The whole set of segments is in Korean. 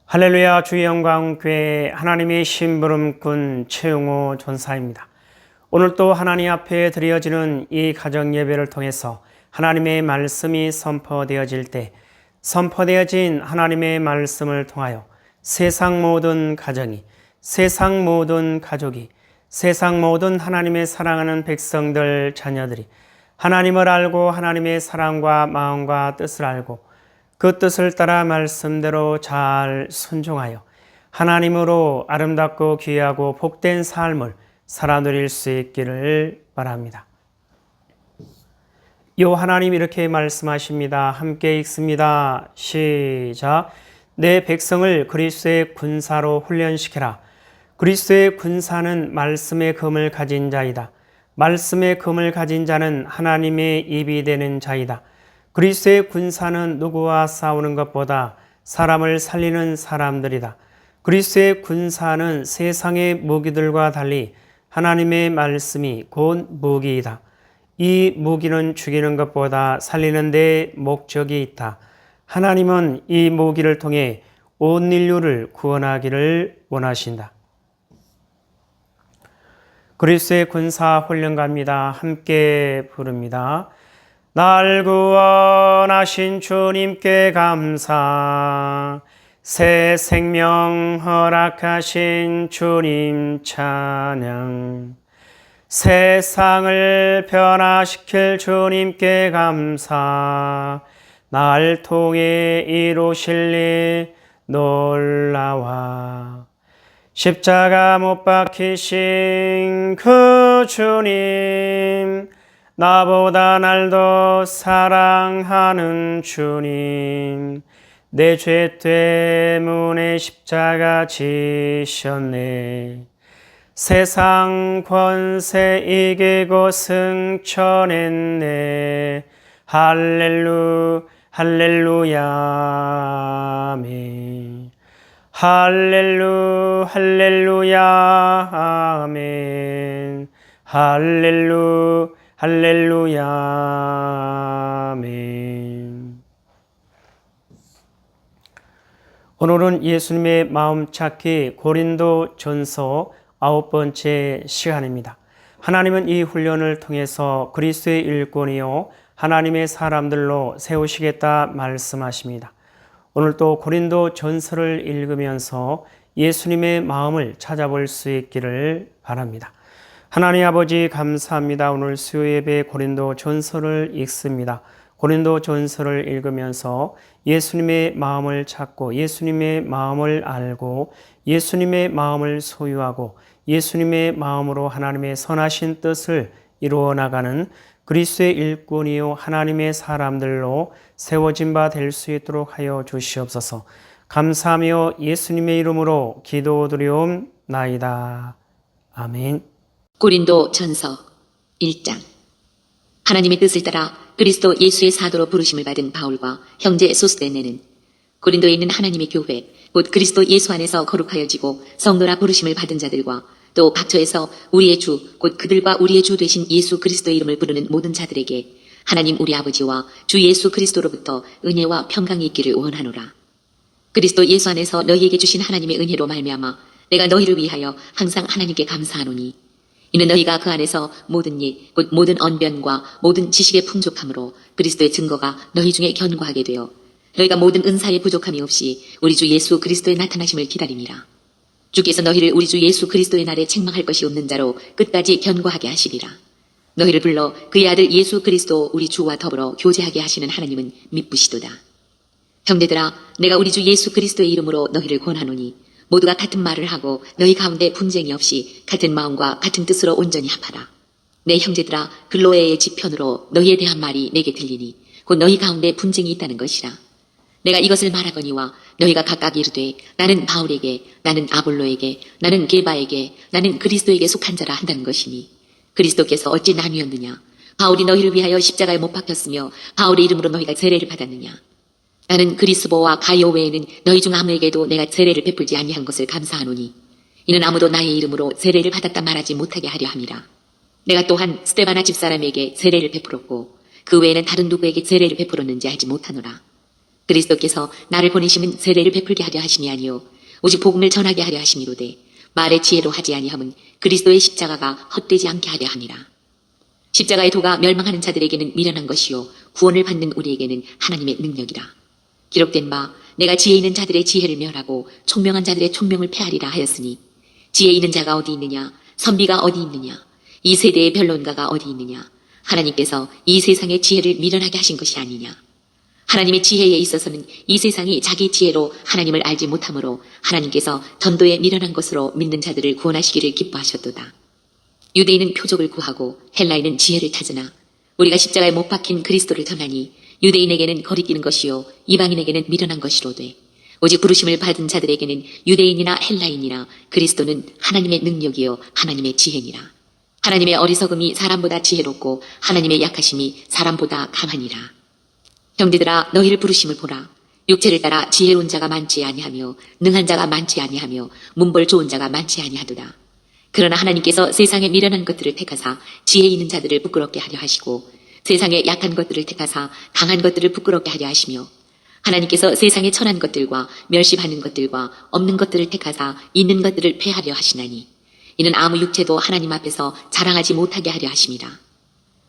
할렐루야. 주의 영광 교회 하나님의 심부름꾼 최용호 전사입니다. 오늘 또 하나님 앞에 드려지는 이 가정 예배를 통해서 하나님의 말씀이 선포되어질 때 선포되어진 하나님의 말씀을 통하여 세상 모든 가정이, 세상 모든 가족이, 세상 모든 하나님의 사랑하는 백성들 자녀들이 하나님을 알고 하나님의 사랑과 마음과 뜻을 알고 그 뜻을 따라 말씀대로 잘 순종하여 하나님으로 아름답고 귀하고 복된 삶을 살아 누릴 수 있기를 바랍니다. 요 하나님 이렇게 말씀하십니다. 함께 읽습니다. 시작. 내 백성을 그리스도의 군사로 훈련시키라. 그리스도의 군사는 말씀의 금을 가진 자이다. 말씀의 금을 가진 자는 하나님의 입이 되는 자이다. 그리스도의 군사는 누구와 싸우는 것보다 사람을 살리는 사람들이다. 그리스도의 군사는 세상의 무기들과 달리 하나님의 말씀이 곧 무기이다. 이 무기는 죽이는 것보다 살리는 데 목적이 있다. 하나님은 이 무기를 통해 온 인류를 구원하기를 원하신다. 그리스도의 군사 훈련가입니다. 함께 부릅니다. 날 구원하신 주님께 감사, 새 생명 허락하신 주님 찬양, 세상을 변화시킬 주님께 감사, 날 통해 이루실 일 놀라와. 십자가 못 박히신 그 주님, 나보다 날 더 사랑하는 주님, 내 죄 때문에 십자가 지셨네. 세상 권세 이기고 승천했네. 할렐루야 아멘. 할렐루야 아멘. 할렐루야 아멘. 오늘은 예수님의 마음 찾기 고린도 전서 9번째 시간입니다. 하나님은 이 훈련을 통해서 그리스도의 일꾼이요 하나님의 사람들로 세우시겠다 말씀하십니다. 오늘 또 고린도 전서를 읽으면서 예수님의 마음을 찾아볼 수 있기를 바랍니다. 하나님 아버지 감사합니다. 오늘 수요 예배 고린도 전서를 읽습니다. 고린도 전서를 읽으면서 예수님의 마음을 찾고 예수님의 마음을 알고 예수님의 마음을 소유하고 예수님의 마음으로 하나님의 선하신 뜻을 이루어 나가는 그리스도의 일꾼이요 하나님의 사람들로 세워진 바 될 수 있도록 하여 주시옵소서. 감사하며 예수님의 이름으로 기도드리옵나이다. 아멘. 고린도 전서 1장. 하나님의 뜻을 따라 그리스도 예수의 사도로 부르심을 받은 바울과 형제 소스데네는 고린도에 있는 하나님의 교회 곧 그리스도 예수 안에서 거룩하여지고 성도라 부르심을 받은 자들과 또 각처에서 우리의 주 곧 그들과 우리의 주 되신 예수 그리스도의 이름을 부르는 모든 자들에게 하나님 우리 아버지와 주 예수 그리스도로부터 은혜와 평강이 있기를 원하노라. 그리스도 예수 안에서 너희에게 주신 하나님의 은혜로 말미암아 내가 너희를 위하여 항상 하나님께 감사하노니 이는 너희가 그 안에서 모든 일, 곧 모든 언변과 모든 지식의 풍족함으로 그리스도의 증거가 너희 중에 견고하게 되어 너희가 모든 은사의 부족함이 없이 우리 주 예수 그리스도의 나타나심을 기다림이라. 주께서 너희를 우리 주 예수 그리스도의 날에 책망할 것이 없는 자로 끝까지 견고하게 하시리라. 너희를 불러 그의 아들 예수 그리스도 우리 주와 더불어 교제하게 하시는 하나님은 미쁘시도다. 형제들아, 내가 우리 주 예수 그리스도의 이름으로 너희를 권하노니 모두가 같은 말을 하고 너희 가운데 분쟁이 없이 같은 마음과 같은 뜻으로 온전히 합하라. 내 형제들아, 글로에의 지편으로 너희에 대한 말이 내게 들리니 곧 너희 가운데 분쟁이 있다는 것이라. 내가 이것을 말하거니와 너희가 각각 이르되 나는 바울에게, 나는 아볼로에게, 나는 게바에게, 나는 그리스도에게 속한 자라 한다는 것이니 그리스도께서 어찌 나뉘었느냐? 바울이 너희를 위하여 십자가에 못 박혔으며 바울의 이름으로 너희가 세례를 받았느냐? 나는 그리스보와 가이오 외에는 너희 중 아무에게도 내가 세례를 베풀지 아니한 것을 감사하노니 이는 아무도 나의 이름으로 세례를 받았다 말하지 못하게 하려 함이라. 내가 또한 스데바나 집사람에게 세례를 베풀었고 그 외에는 다른 누구에게 세례를 베풀었는지 알지 못하노라. 그리스도께서 나를 보내심은 세례를 베풀게 하려 하심이 아니요 오직 복음을 전하게 하려 하심이로되 말의 지혜로 하지 아니함은 그리스도의 십자가가 헛되지 않게 하려 함이라. 십자가의 도가 멸망하는 자들에게는 미련한 것이요 구원을 받는 우리에게는 하나님의 능력이라. 기록된 바 내가 지혜 있는 자들의 지혜를 멸하고 총명한 자들의 총명을 폐하리라 하였으니 지혜 있는 자가 어디 있느냐 선비가 어디 있느냐 이 세대의 변론가가 어디 있느냐 하나님께서 이 세상의 지혜를 미련하게 하신 것이 아니냐. 하나님의 지혜에 있어서는 이 세상이 자기 지혜로 하나님을 알지 못하므로 하나님께서 전도에 미련한 것으로 믿는 자들을 구원하시기를 기뻐하셨도다. 유대인은 표적을 구하고 헬라인은 지혜를 찾으나 우리가 십자가에 못 박힌 그리스도를 전하니 유대인에게는 거리끼는 것이요 이방인에게는 미련한 것이로되 오직 부르심을 받은 자들에게는 유대인이나 헬라인이나 그리스도는 하나님의 능력이요 하나님의 지혜니라. 하나님의 어리석음이 사람보다 지혜롭고 하나님의 약하심이 사람보다 강하니라. 형제들아 너희를 부르심을 보라. 육체를 따라 지혜로운 자가 많지 아니하며 능한 자가 많지 아니하며 문벌 좋은 자가 많지 아니하도다. 그러나 하나님께서 세상에 미련한 것들을 택하사 지혜 있는 자들을 부끄럽게 하려 하시고 세상에 약한 것들을 택하사 강한 것들을 부끄럽게 하려 하시며 하나님께서 세상에 천한 것들과 멸시받는 것들과 없는 것들을 택하사 있는 것들을 폐하려 하시나니 이는 아무 육체도 하나님 앞에서 자랑하지 못하게 하려 하심이라.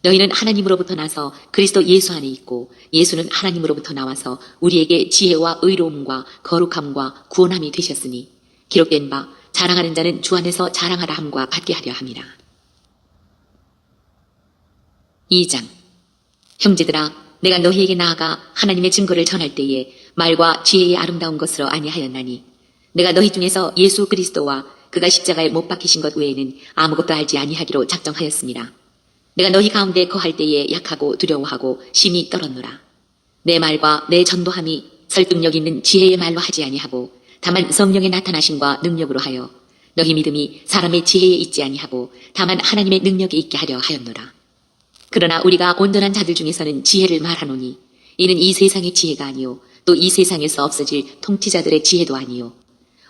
너희는 하나님으로부터 나서 그리스도 예수 안에 있고 예수는 하나님으로부터 나와서 우리에게 지혜와 의로움과 거룩함과 구원함이 되셨으니 기록된 바 자랑하는 자는 주 안에서 자랑하라 함과 같게 하려 함이라. 2장. 형제들아 내가 너희에게 나아가 하나님의 증거를 전할 때에 말과 지혜의 아름다운 것으로 아니하였나니 내가 너희 중에서 예수 그리스도와 그가 십자가에 못 박히신 것 외에는 아무것도 알지 아니하기로 작정하였습니다. 내가 너희 가운데 거할 때에 약하고 두려워하고 심히 떨었노라. 내 말과 내 전도함이 설득력 있는 지혜의 말로 하지 아니하고 다만 성령의 나타나심과 능력으로 하여 너희 믿음이 사람의 지혜에 있지 아니하고 다만 하나님의 능력에 있게 하려 하였노라. 그러나 우리가 온전한 자들 중에서는 지혜를 말하노니 이는 이 세상의 지혜가 아니요 또 이 세상에서 없어질 통치자들의 지혜도 아니요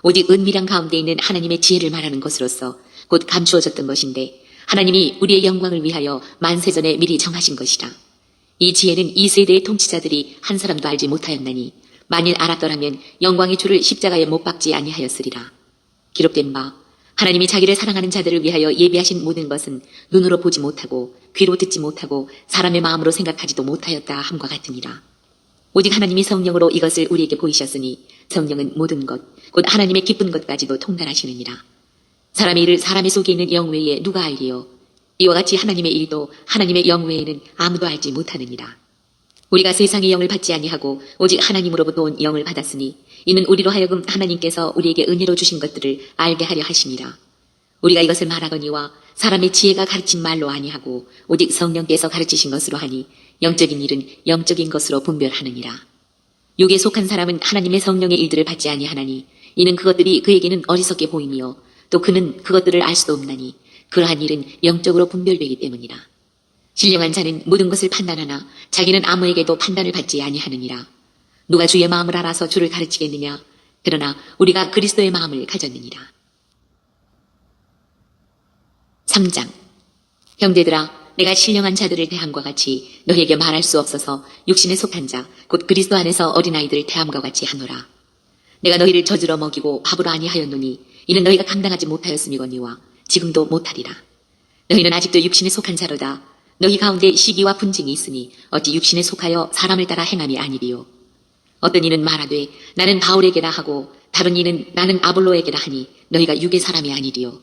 오직 은밀한 가운데 있는 하나님의 지혜를 말하는 것으로서 곧 감추어졌던 것인데 하나님이 우리의 영광을 위하여 만세전에 미리 정하신 것이라. 이 지혜는 이 세대의 통치자들이 한 사람도 알지 못하였나니 만일 알았더라면 영광의 주를 십자가에 못 박지 아니하였으리라. 기록된 바 하나님이 자기를 사랑하는 자들을 위하여 예비하신 모든 것은 눈으로 보지 못하고 귀로 듣지 못하고 사람의 마음으로 생각하지도 못하였다 함과 같으니라. 오직 하나님이 성령으로 이것을 우리에게 보이셨으니 성령은 모든 것 곧 하나님의 기쁜 것까지도 통달하시느니라. 사람의 일을 사람의 속에 있는 영 외에 누가 알리요 이와 같이 하나님의 일도 하나님의 영 외에는 아무도 알지 못하느니라. 우리가 세상의 영을 받지 아니하고 오직 하나님으로부터 온 영을 받았으니 이는 우리로 하여금 하나님께서 우리에게 은혜로 주신 것들을 알게 하려 하심이라. 우리가 이것을 말하거니와 사람의 지혜가 가르친 말로 아니하고 오직 성령께서 가르치신 것으로 하니 영적인 일은 영적인 것으로 분별하느니라. 육에 속한 사람은 하나님의 성령의 일들을 받지 아니하나니 이는 그것들이 그에게는 어리석게 보이며 또 그는 그것들을 알 수도 없나니 그러한 일은 영적으로 분별되기 때문이라. 신령한 자는 모든 것을 판단하나 자기는 아무에게도 판단을 받지 아니하느니라. 누가 주의 마음을 알아서 주를 가르치겠느냐. 그러나 우리가 그리스도의 마음을 가졌느니라. 3장. 형제들아 내가 신령한 자들을 대함과 같이 너희에게 말할 수 없어서 육신에 속한 자 곧 그리스도 안에서 어린아이들을 대함과 같이 하노라. 내가 너희를 젖으러 먹이고 밥으로 아니하였노니 이는 너희가 감당하지 못하였음이거니와 지금도 못하리라. 너희는 아직도 육신에 속한 자로다. 너희 가운데 시기와 분쟁이 있으니 어찌 육신에 속하여 사람을 따라 행함이 아니리요. 어떤 이는 말하되 나는 바울에게라 하고 다른 이는 나는 아볼로에게라 하니 너희가 육의 사람이 아니리요.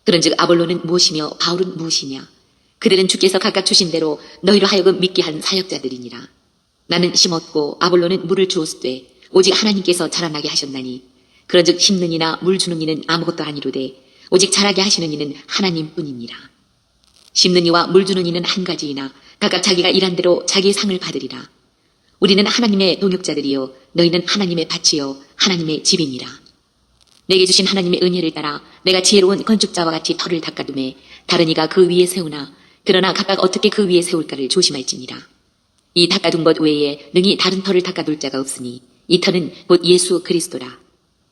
그런즉 아볼로는 무엇이며 바울은 무엇이냐. 그들은 주께서 각각 주신 대로 너희로 하여금 믿게 한 사역자들이니라. 나는 심었고 아볼로는 물을 주었으되 오직 하나님께서 자라나게 하셨나니 그런즉 심는 이나 물 주는 이는 아무것도 아니로되 오직 자라게 하시는 이는 하나님뿐이니라. 심는 이와 물 주는 이는 한 가지이나 각각 자기가 일한 대로 자기의 상을 받으리라. 우리는 하나님의 동역자들이요 너희는 하나님의 밭이요 하나님의 집이니라. 내게 주신 하나님의 은혜를 따라 내가 지혜로운 건축자와 같이 터를 닦아두매 다른 이가 그 위에 세우나 그러나 각각 어떻게 그 위에 세울까를 조심할지니라. 이 닦아둔 것 외에 능히 다른 터를 닦아둘 자가 없으니 이 터는 곧 예수 그리스도라.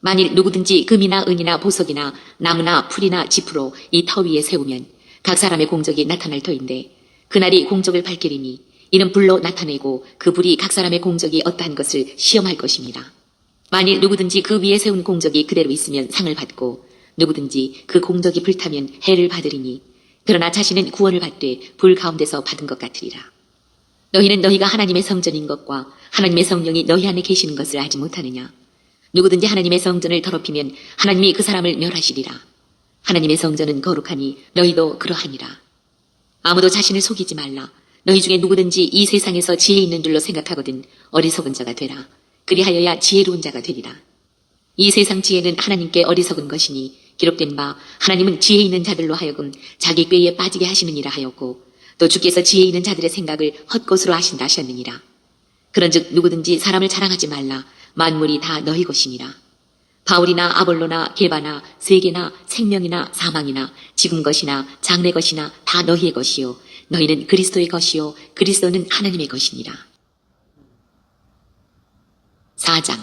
만일 누구든지 금이나 은이나 보석이나 나무나 풀이나 지프로 이 터 위에 세우면 각 사람의 공적이 나타날 터인데 그날이 공적을 밝히리니 이는 불로 나타내고 그 불이 각 사람의 공적이 어떠한 것을 시험할 것입니다. 만일 누구든지 그 위에 세운 공적이 그대로 있으면 상을 받고 누구든지 그 공적이 불타면 해를 받으리니 그러나 자신은 구원을 받되 불 가운데서 받은 것 같으리라. 너희는 너희가 하나님의 성전인 것과 하나님의 성령이 너희 안에 계시는 것을 알지 못하느냐. 누구든지 하나님의 성전을 더럽히면 하나님이 그 사람을 멸하시리라. 하나님의 성전은 거룩하니 너희도 그러하니라. 아무도 자신을 속이지 말라. 너희 중에 누구든지 이 세상에서 지혜 있는 줄로 생각하거든 어리석은 자가 되라. 그리하여야 지혜로운 자가 되리라. 이 세상 지혜는 하나님께 어리석은 것이니 기록된 바 하나님은 지혜 있는 자들로 하여금 자기 꾀에 빠지게 하시느니라 하였고 또 주께서 지혜 있는 자들의 생각을 헛것으로 하신다 하셨느니라. 그런즉 누구든지 사람을 자랑하지 말라. 만물이 다 너희 것이니라. 바울이나 아볼로나 게바나 세계나 생명이나 사망이나 지금 것이나 장래 것이나 다 너희의 것이요 너희는 그리스도의 것이요 그리스도는 하나님의 것이니라. 4장.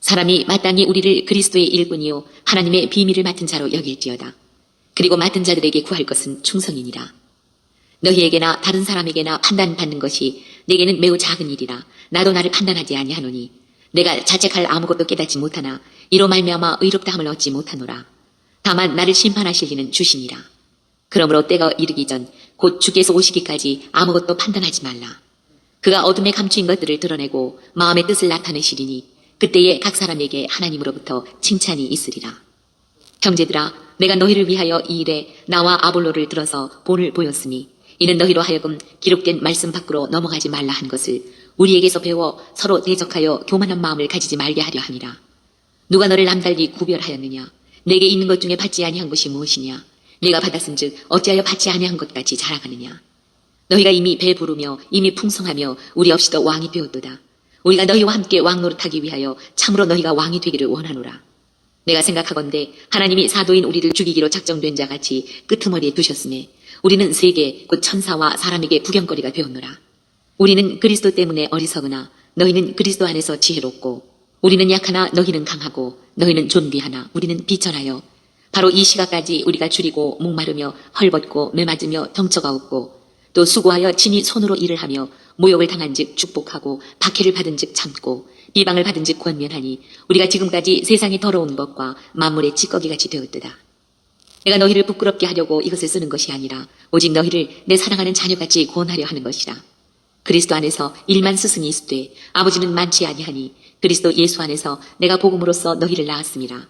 사람이 마땅히 우리를 그리스도의 일꾼이요 하나님의 비밀을 맡은 자로 여길지어다. 그리고 맡은 자들에게 구할 것은 충성이니라. 너희에게나 다른 사람에게나 판단받는 것이 내게는 매우 작은 일이라. 나도 나를 판단하지 아니하노니 내가 자책할 아무것도 깨닫지 못하나 이로 말미암아 의롭다함을 얻지 못하노라. 다만 나를 심판하실 이는 주시니라. 그러므로 때가 이르기 전 곧 주께서 오시기까지 아무것도 판단하지 말라. 그가 어둠에 감추인 것들을 드러내고 마음의 뜻을 나타내시리니 그때에 각 사람에게 하나님으로부터 칭찬이 있으리라. 형제들아, 내가 너희를 위하여 이 일에 나와 아볼로를 들어서 본을 보였으니 이는 너희로 하여금 기록된 말씀 밖으로 넘어가지 말라 한 것을 우리에게서 배워 서로 대적하여 교만한 마음을 가지지 말게 하려 함이라. 누가 너를 남달리 구별하였느냐? 내게 있는 것 중에 받지 아니한 것이 무엇이냐? 네가 받았은즉 어찌하여 받지 아니한 것 같이 자랑하느냐? 너희가 이미 배부르며 이미 풍성하며 우리 없이도 왕이 되었도다. 우리가 너희와 함께 왕 노릇하기 위하여 참으로 너희가 왕이 되기를 원하노라. 내가 생각하건대 하나님이 사도인 우리를 죽이기로 작정된 자 같이 끄트머리에 두셨음에 우리는 세계 곧 천사와 사람에게 구경거리가 되었노라. 우리는 그리스도 때문에 어리석으나 너희는 그리스도 안에서 지혜롭고 우리는 약하나 너희는 강하고 너희는 존귀하나 우리는 비천하여 바로 이 시각까지 우리가 줄이고 목마르며 헐벗고 매맞으며 덩처가 없고 또 수고하여 친히 손으로 일을 하며 모욕을 당한 즉 축복하고 박해를 받은 즉 참고 비방을 받은 즉 권면하니 우리가 지금까지 세상의 더러운 것과 만물의 찌꺼기같이 되었도다. 내가 너희를 부끄럽게 하려고 이것을 쓰는 것이 아니라 오직 너희를 내 사랑하는 자녀같이 구원하려 하는 것이라. 그리스도 안에서 일만 스승이 있으되 아버지는 많지 아니하니 그리스도 예수 안에서 내가 복음으로써 너희를 낳았음이라.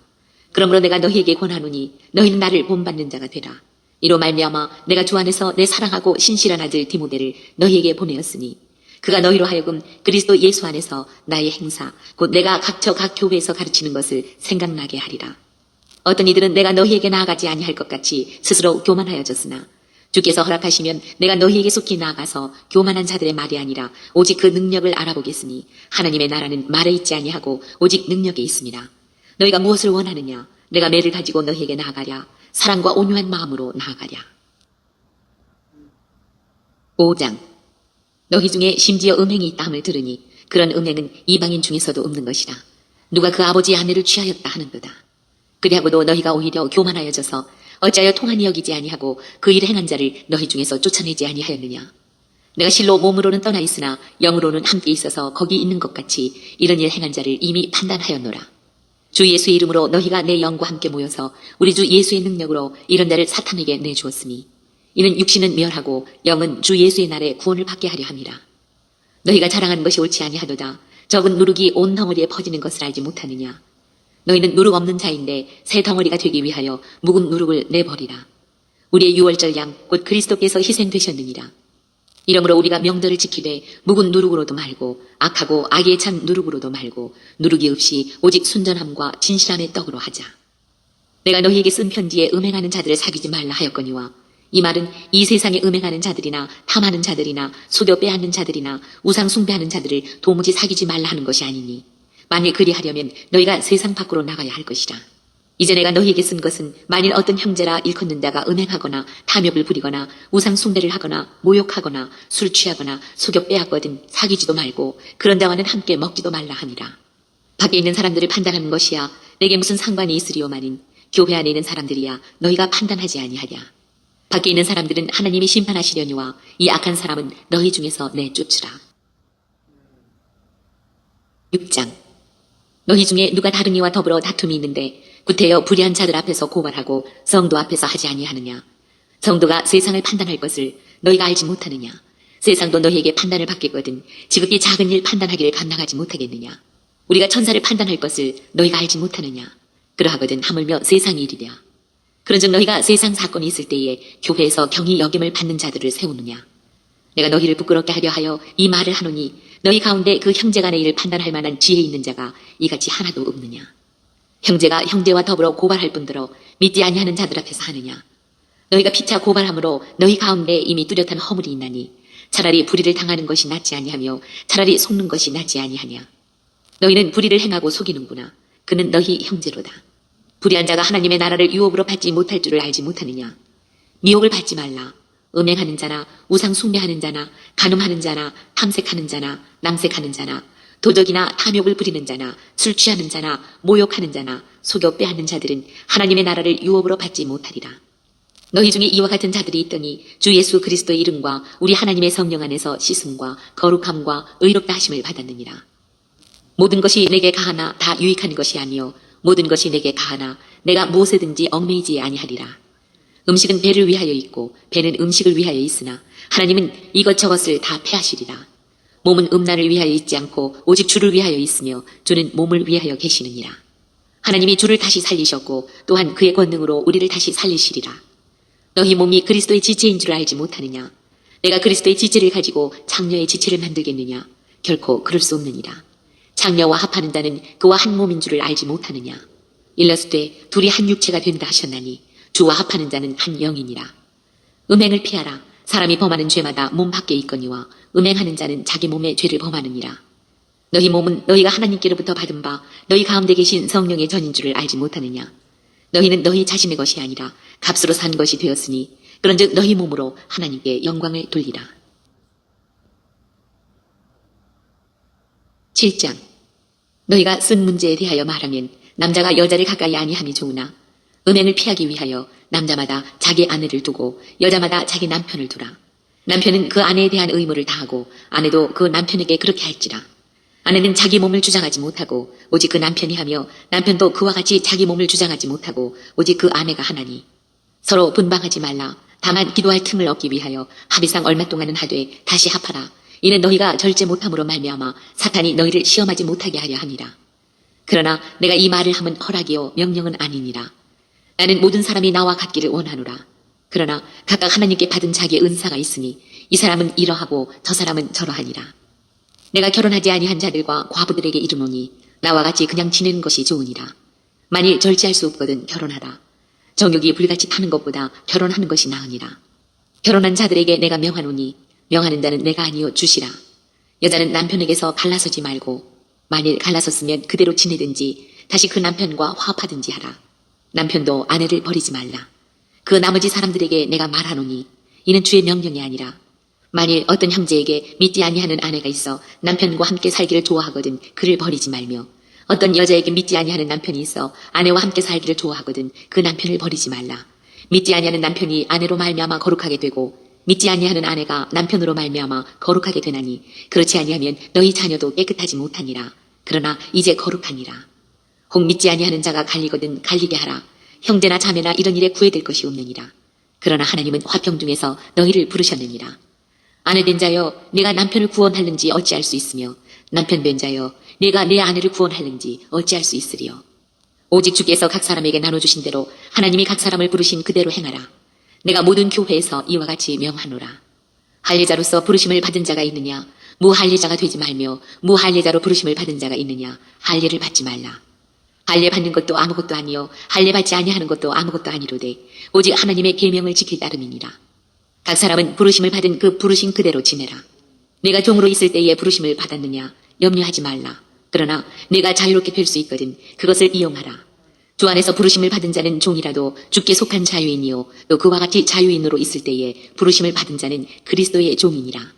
그러므로 내가 너희에게 권하노니 너희는 나를 본받는 자가 되라. 이로 말미암아 내가 주 안에서 내 사랑하고 신실한 아들 디모데를 너희에게 보내었으니 그가 너희로 하여금 그리스도 예수 안에서 나의 행사 곧 내가 각처 각 교회에서 가르치는 것을 생각나게 하리라. 어떤 이들은 내가 너희에게 나아가지 아니할 것 같이 스스로 교만하여졌으나 주께서 허락하시면 내가 너희에게 속히 나아가서 교만한 자들의 말이 아니라 오직 그 능력을 알아보겠으니 하나님의 나라는 말에 있지 아니하고 오직 능력에 있습니다. 너희가 무엇을 원하느냐? 내가 매를 가지고 너희에게 나아가랴. 사랑과 온유한 마음으로 나아가랴. 5장. 너희 중에 심지어 음행이 있다 함을 들으니 그런 음행은 이방인 중에서도 없는 것이라. 누가 그 아버지의 아내를 취하였다 하는도다. 그리하고도 너희가 오히려 교만하여져서 어찌하여 통한이 여기지 아니하고 그 일을 행한 자를 너희 중에서 쫓아내지 아니하였느냐. 내가 실로 몸으로는 떠나 있으나 영으로는 함께 있어서 거기 있는 것 같이 이런 일 행한 자를 이미 판단하였노라. 주 예수의 이름으로 너희가 내 영과 함께 모여서 우리 주 예수의 능력으로 이런 자를 사탄에게 내주었으니 이는 육신은 멸하고 영은 주 예수의 날에 구원을 받게 하려 함이라. 너희가 자랑하는 것이 옳지 아니하도다. 적은 누룩이 온 덩어리에 퍼지는 것을 알지 못하느냐. 너희는 누룩 없는 자인데 새 덩어리가 되기 위하여 묵은 누룩을 내버리라. 우리의 유월절 양 곧 그리스도께서 희생되셨느니라. 이러므로 우리가 명절을 지키되 묵은 누룩으로도 말고 악하고 악에 찬 누룩으로도 말고 누룩이 없이 오직 순전함과 진실함의 떡으로 하자. 내가 너희에게 쓴 편지에 음행하는 자들을 사귀지 말라 하였거니와 이 말은 이 세상에 음행하는 자들이나 탐하는 자들이나 속여 빼앗는 자들이나 우상 숭배하는 자들을 도무지 사귀지 말라 하는 것이 아니니 만일 그리하려면 너희가 세상 밖으로 나가야 할 것이라. 이제 내가 너희에게 쓴 것은 만일 어떤 형제라 일컫는 자가 음행하거나 탐욕을 부리거나 우상 숭배를 하거나 모욕하거나 술 취하거나 속여 빼앗거든 사귀지도 말고 그런 자와는 함께 먹지도 말라 하니라. 밖에 있는 사람들을 판단하는 것이야 내게 무슨 상관이 있으리오마는 교회 안에 있는 사람들이야 너희가 판단하지 아니하냐. 밖에 있는 사람들은 하나님이 심판하시려니와 이 악한 사람은 너희 중에서 내쫓으라. 6장. 너희 중에 누가 다른 이와 더불어 다툼이 있는데 구태여 불의한 자들 앞에서 고발하고 성도 앞에서 하지 아니하느냐. 성도가 세상을 판단할 것을 너희가 알지 못하느냐. 세상도 너희에게 판단을 받겠거든 지극히 작은 일 판단하기를 감당하지 못하겠느냐. 우리가 천사를 판단할 것을 너희가 알지 못하느냐. 그러하거든 하물며 세상 일이랴. 그런즉 너희가 세상 사건이 있을 때에 교회에서 경히 여김을 받는 자들을 세우느냐. 내가 너희를 부끄럽게 하려 하여 이 말을 하노니 너희 가운데 그 형제 간의 일을 판단할 만한 지혜 있는 자가 이같이 하나도 없느냐. 형제가 형제와 더불어 고발할 뿐더러 믿지 아니하는 자들 앞에서 하느냐. 너희가 피차 고발함으로 너희 가운데 이미 뚜렷한 허물이 있나니 차라리 불의를 당하는 것이 낫지 아니하며 차라리 속는 것이 낫지 아니하냐. 너희는 불의를 행하고 속이는구나. 그는 너희 형제로다. 불의한 자가 하나님의 나라를 유업으로 받지 못할 줄을 알지 못하느냐. 미혹을 받지 말라. 음행하는 자나 우상 숭배하는 자나 간음하는 자나 탐색하는 자나 낭색하는 자나 도적이나 탐욕을 부리는 자나 술 취하는 자나 모욕하는 자나 속여 빼앗는 자들은 하나님의 나라를 유업으로 받지 못하리라. 너희 중에 이와 같은 자들이 있더니 주 예수 그리스도의 이름과 우리 하나님의 성령 안에서 씻음과 거룩함과 의롭다 하심을 받았느니라. 모든 것이 내게 가하나 다 유익한 것이 아니요 모든 것이 내게 가하나 내가 무엇에든지 얽매이지 아니하리라. 음식은 배를 위하여 있고 배는 음식을 위하여 있으나 하나님은 이것저것을 다 패하시리라. 몸은 음란을 위하여 있지 않고 오직 주를 위하여 있으며 주는 몸을 위하여 계시느니라. 하나님이 주를 다시 살리셨고 또한 그의 권능으로 우리를 다시 살리시리라. 너희 몸이 그리스도의 지체인 줄 알지 못하느냐. 내가 그리스도의 지체를 가지고 장녀의 지체를 만들겠느냐. 결코 그럴 수 없느니라. 장녀와 합하는 자는 그와 한 몸인 줄을 알지 못하느냐. 일렀을 둘이 한 육체가 된다 하셨나니 주와 합하는 자는 한 영이니라. 음행을 피하라. 사람이 범하는 죄마다 몸 밖에 있거니와 음행하는 자는 자기 몸의 죄를 범하느니라. 너희 몸은 너희가 하나님께로부터 받은 바 너희 가운데 계신 성령의 전인 줄을 알지 못하느냐. 너희는 너희 자신의 것이 아니라 값으로 산 것이 되었으니 그런즉 너희 몸으로 하나님께 영광을 돌리라. 7장. 너희가 쓴 문제에 대하여 말하면 남자가 여자를 가까이 아니함이 좋으나 음행을 피하기 위하여 남자마다 자기 아내를 두고 여자마다 자기 남편을 두라. 남편은 그 아내에 대한 의무를 다하고 아내도 그 남편에게 그렇게 할지라. 아내는 자기 몸을 주장하지 못하고 오직 그 남편이 하며 남편도 그와 같이 자기 몸을 주장하지 못하고 오직 그 아내가 하나니 서로 분방하지 말라. 다만 기도할 틈을 얻기 위하여 합의상 얼마 동안은 하되 다시 합하라. 이는 너희가 절제 못함으로 말미암아 사탄이 너희를 시험하지 못하게 하려 함이라. 그러나 내가 이 말을 함은 허락이요 명령은 아니니라. 나는 모든 사람이 나와 같기를 원하노라. 그러나 각각 하나님께 받은 자기의 은사가 있으니 이 사람은 이러하고 저 사람은 저러하니라. 내가 결혼하지 아니한 자들과 과부들에게 이르노니 나와 같이 그냥 지내는 것이 좋으니라. 만일 절제할 수 없거든 결혼하라. 정욕이 불같이 타는 것보다 결혼하는 것이 나으니라. 결혼한 자들에게 내가 명하노니 명하는 자는 내가 아니요 주시라. 여자는 남편에게서 갈라서지 말고 만일 갈라섰으면 그대로 지내든지 다시 그 남편과 화합하든지 하라. 남편도 아내를 버리지 말라. 그 나머지 사람들에게 내가 말하노니 이는 주의 명령이 아니라 만일 어떤 형제에게 믿지 아니하는 아내가 있어 남편과 함께 살기를 좋아하거든 그를 버리지 말며 어떤 여자에게 믿지 아니하는 남편이 있어 아내와 함께 살기를 좋아하거든 그 남편을 버리지 말라. 믿지 아니하는 남편이 아내로 말미암아 거룩하게 되고 믿지 아니하는 아내가 남편으로 말미암아 거룩하게 되나니 그렇지 아니하면 너희 자녀도 깨끗하지 못하니라. 그러나 이제 거룩하니라. 혹 믿지 아니하는 자가 갈리거든 갈리게 하라. 형제나 자매나 이런 일에 구애될 것이 없느니라. 그러나 하나님은 화평 중에서 너희를 부르셨느니라. 아내된 자여 내가 남편을 구원하는지 어찌할 수 있으며 남편 된 자여 내가 내 아내를 구원하는지 어찌할 수 있으리요. 오직 주께서 각 사람에게 나눠주신 대로 하나님이 각 사람을 부르신 그대로 행하라. 내가 모든 교회에서 이와 같이 명하노라. 할례자로서 부르심을 받은 자가 있느냐 무할례자가 되지 말며 무할례자로 부르심을 받은 자가 있느냐 할례를 받지 말라. 할례 받는 것도 아무것도 아니요 할례 받지 아니하는 것도 아무것도 아니로되 오직 하나님의 계명을 지킬 따름이니라. 각 사람은 부르심을 받은 그 부르심 그대로 지내라. 내가 종으로 있을 때에 부르심을 받았느냐 염려하지 말라. 그러나 내가 자유롭게 될 수 있거든 그것을 이용하라. 주 안에서 부르심을 받은 자는 종이라도 주께 속한 자유인이요 또 그와 같이 자유인으로 있을 때에 부르심을 받은 자는 그리스도의 종이니라.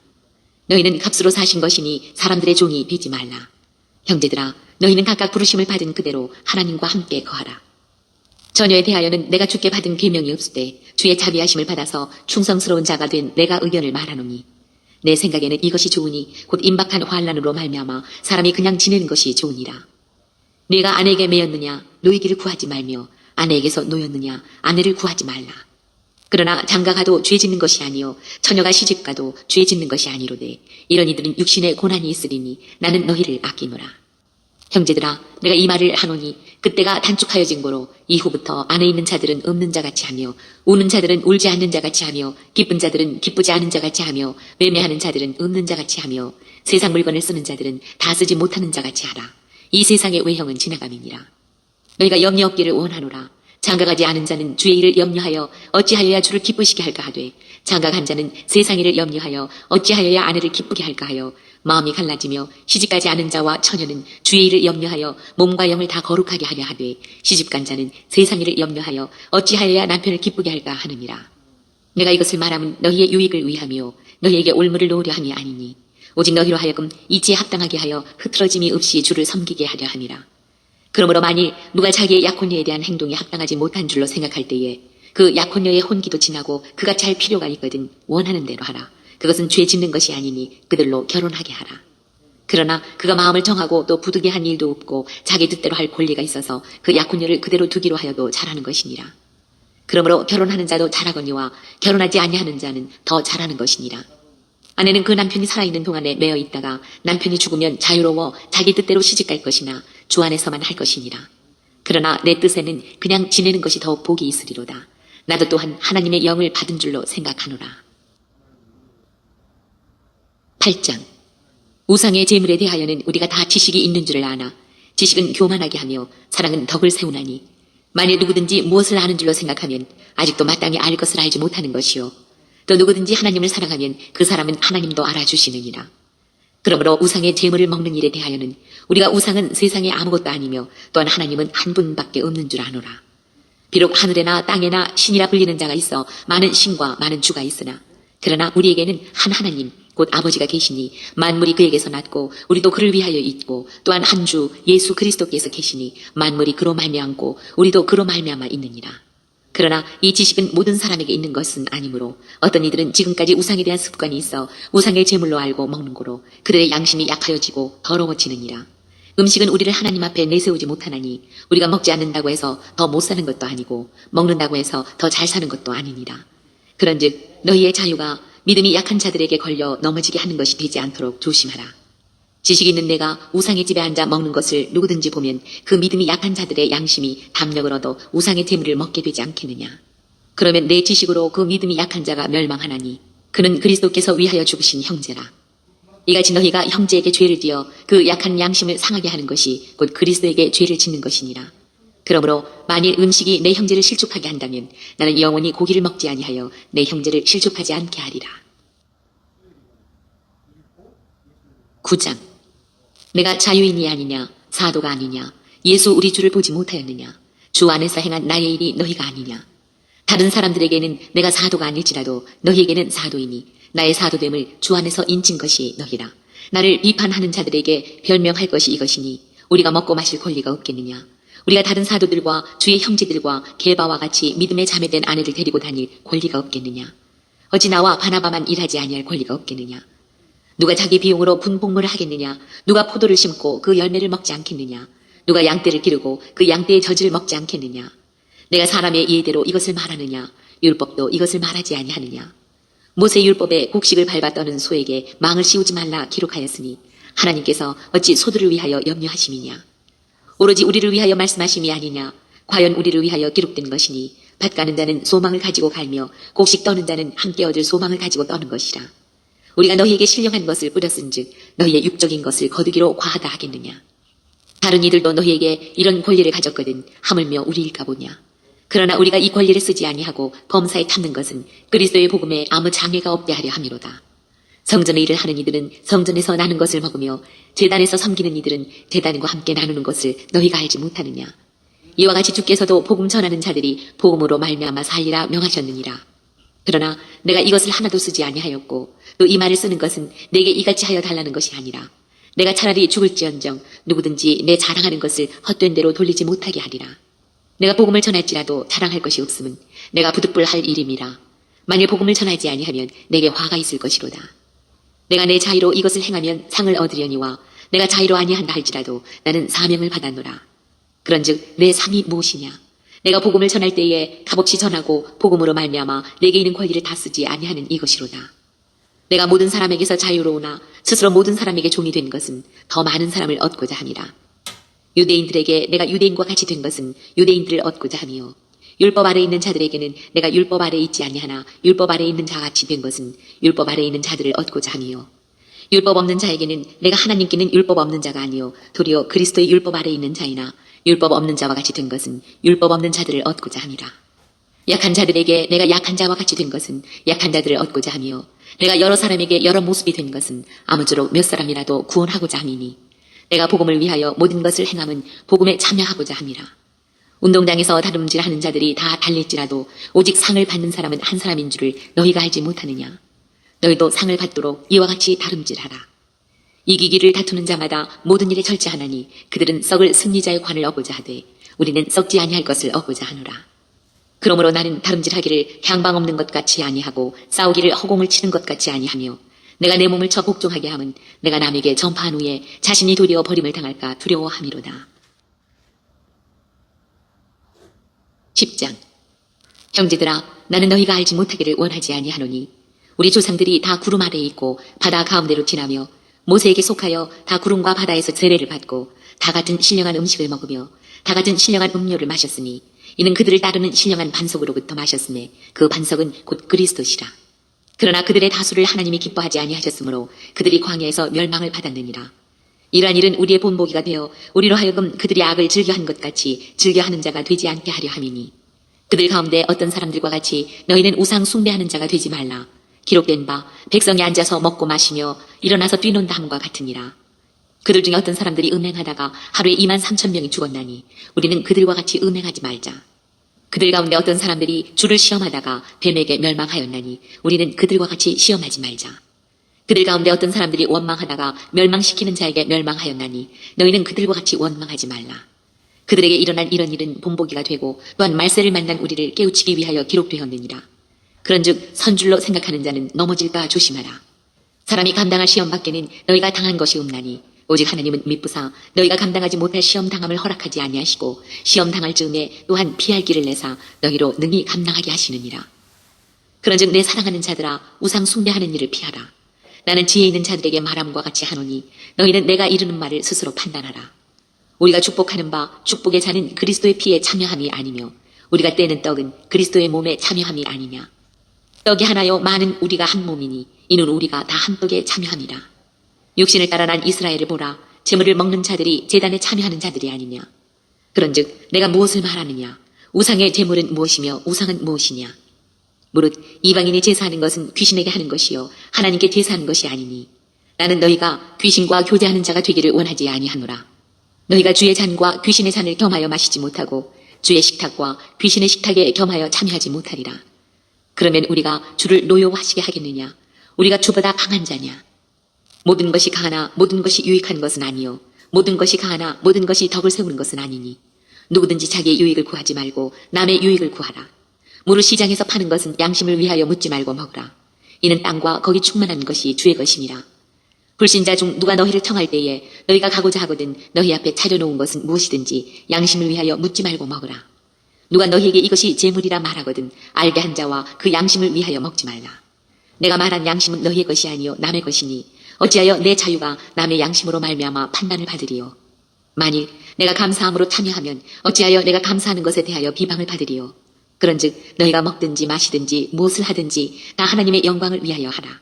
너희는 값으로 사신 것이니 사람들의 종이 되지 말라. 형제들아 너희는 각각 부르심을 받은 그대로 하나님과 함께 거하라. 전혀에 대하여는 내가 주께 받은 계명이 없으되 주의 자비하심을 받아서 충성스러운 자가 된 내가 의견을 말하노니 내 생각에는 이것이 좋으니 곧 임박한 환난으로 말미암아 사람이 그냥 지내는 것이 좋으니라. 네가 아내에게 매였느냐 노이기를 구하지 말며 아내에게서 노였느냐 아내를 구하지 말라. 그러나 장가가도 죄 짓는 것이 아니요 처녀가 시집가도 죄 짓는 것이 아니로되 이런 이들은 육신에 고난이 있으리니 나는 너희를 아끼노라. 형제들아 내가 이 말을 하노니 그때가 단축하여진 고로 이후부터 안에 있는 자들은 없는 자같이 하며 우는 자들은 울지 않는 자같이 하며 기쁜 자들은 기쁘지 않은 자같이 하며 매매하는 자들은 없는 자같이 하며 세상 물건을 쓰는 자들은 다 쓰지 못하는 자같이 하라. 이 세상의 외형은 지나감이니라. 너희가 염려 없기를 원하노라. 장가가지 않은 자는 주의 일을 염려하여 어찌하여야 주를 기쁘시게 할까 하되 장가간 자는 세상 일을 염려하여 어찌하여야 아내를 기쁘게 할까 하여 마음이 갈라지며 시집가지 않은 자와 처녀는 주의 일을 염려하여 몸과 영을 다 거룩하게 하려 하되 시집간 자는 세상 일을 염려하여 어찌하여야 남편을 기쁘게 할까 하느니라. 내가 이것을 말하면 너희의 유익을 위하며 너희에게 올무를 놓으려 함이 아니니 오직 너희로 하여금 이치에 합당하게 하여 흐트러짐이 없이 주를 섬기게 하려 함이라. 그러므로 만일 누가 자기의 약혼녀에 대한 행동이 합당하지 못한 줄로 생각할 때에 그 약혼녀의 혼기도 지나고 그같이 할 필요가 있거든 원하는 대로 하라. 그것은 죄 짓는 것이 아니니 그들로 결혼하게 하라. 그러나 그가 마음을 정하고 또 부득이 한 일도 없고 자기 뜻대로 할 권리가 있어서 그 약혼녀를 그대로 두기로 하여도 잘하는 것이니라. 그러므로 결혼하는 자도 잘하거니와 결혼하지 아니하는 자는 더 잘하는 것이니라. 아내는 그 남편이 살아있는 동안에 매어 있다가 남편이 죽으면 자유로워 자기 뜻대로 시집갈 것이나 주 안에서만 할 것이니라. 그러나 내 뜻에는 그냥 지내는 것이 더 복이 있으리로다. 나도 또한 하나님의 영을 받은 줄로 생각하노라. 8장. 우상의 제물에 대하여는 우리가 다 지식이 있는 줄을 아나 지식은 교만하게 하며 사랑은 덕을 세우나니 만일 누구든지 무엇을 아는 줄로 생각하면 아직도 마땅히 알 것을 알지 못하는 것이요 또 누구든지 하나님을 사랑하면 그 사람은 하나님도 알아주시느니라. 그러므로 우상의 제물을 먹는 일에 대하여는 우리가 우상은 세상에 아무것도 아니며 또한 하나님은 한 분밖에 없는 줄 아노라. 비록 하늘에나 땅에나 신이라 불리는 자가 있어 많은 신과 많은 주가 있으나 그러나 우리에게는 한 하나님 곧 아버지가 계시니 만물이 그에게서 났고 우리도 그를 위하여 있고 또한 한 주 예수 그리스도께서 계시니 만물이 그로 말미암고 우리도 그로 말미암아 있느니라. 그러나 이 지식은 모든 사람에게 있는 것은 아니므로 어떤 이들은 지금까지 우상에 대한 습관이 있어 우상의 제물로 알고 먹는 고로 그들의 양심이 약하여지고 더러워지느니라. 음식은 우리를 하나님 앞에 내세우지 못하나니 우리가 먹지 않는다고 해서 더 못 사는 것도 아니고 먹는다고 해서 더 잘 사는 것도 아니니라. 그런즉 너희의 자유가 믿음이 약한 자들에게 걸려 넘어지게 하는 것이 되지 않도록 조심하라. 지식 있는 내가 우상의 집에 앉아 먹는 것을 누구든지 보면 그 믿음이 약한 자들의 양심이 담력을 얻어 우상의 제물을 먹게 되지 않겠느냐. 그러면 내 지식으로 그 믿음이 약한 자가 멸망하나니 그는 그리스도께서 위하여 죽으신 형제라. 이같이 너희가 형제에게 죄를 지어 그 약한 양심을 상하게 하는 것이 곧 그리스도에게 죄를 짓는 것이니라. 그러므로 만일 음식이 내 형제를 실족하게 한다면 나는 영원히 고기를 먹지 아니하여 내 형제를 실족하지 않게 하리라. 9장. 내가 자유인이 아니냐 사도가 아니냐 예수 우리 주를 보지 못하였느냐 주 안에서 행한 나의 일이 너희가 아니냐. 다른 사람들에게는 내가 사도가 아닐지라도 너희에게는 사도이니 나의 사도됨을 주 안에서 인친 것이 너희라. 나를 비판하는 자들에게 별명할 것이 이것이니 우리가 먹고 마실 권리가 없겠느냐. 우리가 다른 사도들과 주의 형제들과 게바와 같이 믿음에 자매된 아내를 데리고 다닐 권리가 없겠느냐. 어찌 나와 바나바만 일하지 아니할 권리가 없겠느냐. 누가 자기 비용으로 분봉물을 하겠느냐. 누가 포도를 심고 그 열매를 먹지 않겠느냐. 누가 양떼를 기르고 그 양떼의 젖을 먹지 않겠느냐. 내가 사람의 예대로 이것을 말하느냐. 율법도 이것을 말하지 아니하느냐. 모세 율법에 곡식을 밟아 떠는 소에게 망을 씌우지 말라 기록하였으니 하나님께서 어찌 소들을 위하여 염려하심이냐. 오로지 우리를 위하여 말씀하심이 아니냐. 과연 우리를 위하여 기록된 것이니 밭 가는 자는 소망을 가지고 갈며 곡식 떠는 자는 함께 얻을 소망을 가지고 떠는 것이라. 우리가 너희에게 신령한 것을 뿌렸은즉 너희의 육적인 것을 거두기로 과하다 하겠느냐. 다른 이들도 너희에게 이런 권리를 가졌거든 하물며 우리일까 보냐. 그러나 우리가 이 권리를 쓰지 아니하고 범사에 탐는 것은 그리스도의 복음에 아무 장애가 없게 하려 함이로다. 성전의 일을 하는 이들은 성전에서 나는 것을 먹으며 제단에서 섬기는 이들은 제단과 함께 나누는 것을 너희가 알지 못하느냐. 이와 같이 주께서도 복음 전하는 자들이 복음으로 말미암아 살리라 명하셨느니라. 그러나 내가 이것을 하나도 쓰지 아니하였고 또 이 말을 쓰는 것은 내게 이같이 하여 달라는 것이 아니라 내가 차라리 죽을지언정 누구든지 내 자랑하는 것을 헛된 대로 돌리지 못하게 하리라. 내가 복음을 전할지라도 자랑할 것이 없음은 내가 부득불할 일임이라. 만일 복음을 전하지 아니하면 내게 화가 있을 것이로다. 내가 내 자의로 이것을 행하면 상을 얻으려니와 내가 자의로 아니한다 할지라도 나는 사명을 받았노라. 그런즉 내 상이 무엇이냐? 내가 복음을 전할 때에 값없이 전하고 복음으로 말미암아 내게 있는 권리를 다 쓰지 아니하는 이것이로다. 내가 모든 사람에게서 자유로우나 스스로 모든 사람에게 종이 된 것은 더 많은 사람을 얻고자 함이라. 유대인들에게 내가 유대인과 같이 된 것은 유대인들을 얻고자 함이요. 율법 아래 있는 자들에게는 내가 율법 아래 있지 아니하나 율법 아래 있는 자와 같이 된 것은 율법 아래 있는 자들을 얻고자 함이요. 율법 없는 자에게는 내가 하나님께는 율법 없는 자가 아니요 도리어 그리스도의 율법 아래 있는 자이나 율법 없는 자와 같이 된 것은 율법 없는 자들을 얻고자 함이라. 약한 자들에게 내가 약한 자와 같이 된 것은 약한 자들을 얻고자 하며 내가 여러 사람에게 여러 모습이 된 것은 아무쪼록 몇 사람이라도 구원하고자 함이니 내가 복음을 위하여 모든 것을 행함은 복음에 참여하고자 함이라. 운동장에서 다름질하는 자들이 다 달릴지라도 오직 상을 받는 사람은 한 사람인 줄을 너희가 알지 못하느냐. 너희도 상을 받도록 이와 같이 다름질하라. 이기기를 다투는 자마다 모든 일에 절제하나니 그들은 썩을 승리자의 관을 얻고자 하되 우리는 썩지 아니할 것을 얻고자 하노라. 그러므로 나는 다름질하기를 향방 없는 것 같이 아니하고 싸우기를 허공을 치는 것 같이 아니하며 내가 내 몸을 쳐 복종하게 함은 내가 남에게 전파한 후에 자신이 도리어 버림을 당할까 두려워함이로다. 10장. 형제들아, 나는 너희가 알지 못하기를 원하지 아니하노니 우리 조상들이 다 구름 아래에 있고 바다 가운데로 지나며 모세에게 속하여 다 구름과 바다에서 세례를 받고 다 같은 신령한 음식을 먹으며 다 같은 신령한 음료를 마셨으니 이는 그들을 따르는 신령한 반석으로부터 마셨으며 그 반석은 곧 그리스도시라. 그러나 그들의 다수를 하나님이 기뻐하지 아니하셨으므로 그들이 광야에서 멸망을 받았느니라. 이러한 일은 우리의 본보기가 되어 우리로 하여금 그들이 악을 즐겨한 것 같이 즐겨하는 자가 되지 않게 하려 함이니 그들 가운데 어떤 사람들과 같이 너희는 우상 숭배하는 자가 되지 말라. 기록된 바 백성이 앉아서 먹고 마시며 일어나서 뛰논다 함과 같으니라. 그들 중에 어떤 사람들이 음행하다가 하루에 23,000명이 죽었나니 우리는 그들과 같이 음행하지 말자. 그들 가운데 어떤 사람들이 주를 시험하다가 뱀에게 멸망하였나니 우리는 그들과 같이 시험하지 말자. 그들 가운데 어떤 사람들이 원망하다가 멸망시키는 자에게 멸망하였나니 너희는 그들과 같이 원망하지 말라. 그들에게 일어난 이런 일은 본보기가 되고 또한 말세를 만난 우리를 깨우치기 위하여 기록되었느니라. 그런즉 선줄로 생각하는 자는 넘어질까 조심하라. 사람이 감당할 시험 밖에는 너희가 당한 것이 없나니 오직 하나님은 미쁘사 너희가 감당하지 못할 시험 당함을 허락하지 아니하시고 시험 당할 즈음에 또한 피할 길을 내사 너희로 능히 감당하게 하시느니라. 그런즉 내 사랑하는 자들아 우상 숭배하는 일을 피하라. 나는 지혜 있는 자들에게 말함과 같이 하노니 너희는 내가 이르는 말을 스스로 판단하라. 우리가 축복하는 바 축복의 자는 그리스도의 피에 참여함이 아니며 우리가 떼는 떡은 그리스도의 몸에 참여함이 아니냐. 떡이 하나요 많은 우리가 한 몸이니 이는 우리가 다 한 떡에 참여함이라. 육신을 따라 난 이스라엘을 보라. 제물을 먹는 자들이 제단에 참여하는 자들이 아니냐. 그런즉 내가 무엇을 말하느냐. 우상의 제물은 무엇이며 우상은 무엇이냐. 무릇 이방인이 제사하는 것은 귀신에게 하는 것이요 하나님께 제사하는 것이 아니니 나는 너희가 귀신과 교제하는 자가 되기를 원하지 아니하노라. 너희가 주의 잔과 귀신의 잔을 겸하여 마시지 못하고 주의 식탁과 귀신의 식탁에 겸하여 참여하지 못하리라. 그러면 우리가 주를 노여워하시게 하겠느냐. 우리가 주보다 강한 자냐. 모든 것이 강하나 모든 것이 유익한 것은 아니요 모든 것이 강하나 모든 것이 덕을 세우는 것은 아니니 누구든지 자기의 유익을 구하지 말고 남의 유익을 구하라. 무릇 시장에서 파는 것은 양심을 위하여 묻지 말고 먹으라. 이는 땅과 거기 충만한 것이 주의 것임이라. 불신자 중 누가 너희를 청할 때에 너희가 가고자 하거든 너희 앞에 차려놓은 것은 무엇이든지 양심을 위하여 묻지 말고 먹으라. 누가 너희에게 이것이 재물이라 말하거든 알게 한 자와 그 양심을 위하여 먹지 말라. 내가 말한 양심은 너희의 것이 아니요 남의 것이니 어찌하여 내 자유가 남의 양심으로 말미암아 판단을 받으리요. 만일 내가 감사함으로 참여하면 어찌하여 내가 감사하는 것에 대하여 비방을 받으리요. 그런즉 너희가 먹든지 마시든지 무엇을 하든지 다 하나님의 영광을 위하여 하라.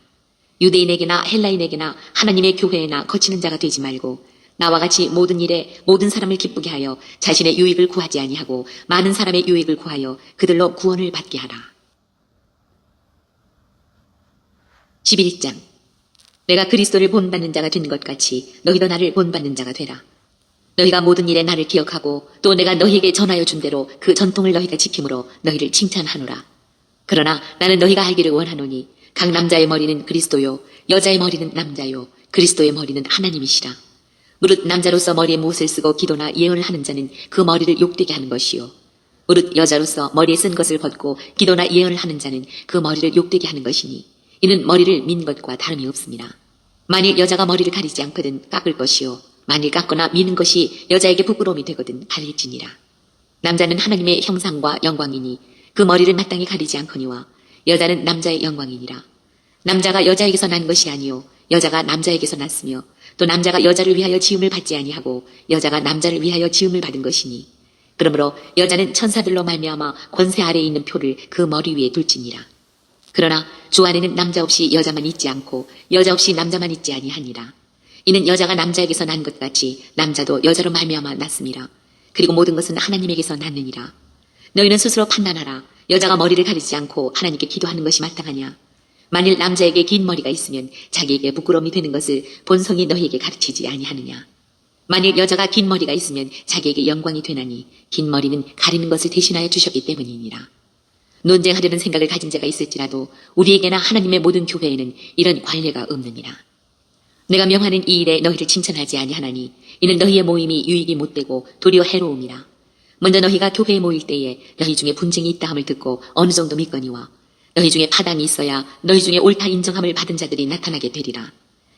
유대인에게나 헬라인에게나 하나님의 교회에나 거치는 자가 되지 말고 나와 같이 모든 일에 모든 사람을 기쁘게 하여 자신의 유익을 구하지 아니하고 많은 사람의 유익을 구하여 그들로 구원을 받게 하라. 11장. 내가 그리스도를 본받는 자가 된 것 같이 너희도 나를 본받는 자가 되라. 너희가 모든 일에 나를 기억하고 또 내가 너희에게 전하여 준 대로 그 전통을 너희가 지킴으로 너희를 칭찬하노라. 그러나 나는 너희가 알기를 원하노니 각 남자의 머리는 그리스도요 여자의 머리는 남자요 그리스도의 머리는 하나님이시라. 무릇 남자로서 머리에 못을 쓰고 기도나 예언을 하는 자는 그 머리를 욕되게 하는 것이요 오릇 여자로서 머리에 쓴 것을 벗고 기도나 예언을 하는 자는 그 머리를 욕되게 하는 것이니 이는 머리를 민 것과 다름이 없습니다. 만일 여자가 머리를 가리지 않거든 깎을 것이요 만일 깎거나 미는 것이 여자에게 부끄러움이 되거든 가릴지니라. 남자는 하나님의 형상과 영광이니 그 머리를 마땅히 가리지 않거니와 여자는 남자의 영광이니라. 남자가 여자에게서 난 것이 아니요 여자가 남자에게서 났으며 또 남자가 여자를 위하여 지음을 받지 아니하고 여자가 남자를 위하여 지음을 받은 것이니 그러므로 여자는 천사들로 말미암아 권세 아래에 있는 표를 그 머리 위에 둘지니라. 그러나 주 안에는 남자 없이 여자만 있지 않고 여자 없이 남자만 있지 아니하니라. 이는 여자가 남자에게서 난 것 같이 남자도 여자로 말미암아 났음이라. 그리고 모든 것은 하나님에게서 났느니라. 너희는 스스로 판단하라. 여자가 머리를 가리지 않고 하나님께 기도하는 것이 마땅하냐? 만일 남자에게 긴 머리가 있으면 자기에게 부끄러움이 되는 것을 본성이 너희에게 가르치지 아니하느냐? 만일 여자가 긴 머리가 있으면 자기에게 영광이 되나니 긴 머리는 가리는 것을 대신하여 주셨기 때문이니라. 논쟁하려는 생각을 가진 자가 있을지라도 우리에게나 하나님의 모든 교회에는 이런 관례가 없느니라. 내가 명하는 이 일에 너희를 칭찬하지 아니하나니 이는 너희의 모임이 유익이 못되고 도리어 해로움이라. 먼저 너희가 교회에 모일 때에 너희 중에 분쟁이 있다 함을 듣고 어느 정도 믿거니와 너희 중에 파당이 있어야 너희 중에 옳다 인정함을 받은 자들이 나타나게 되리라.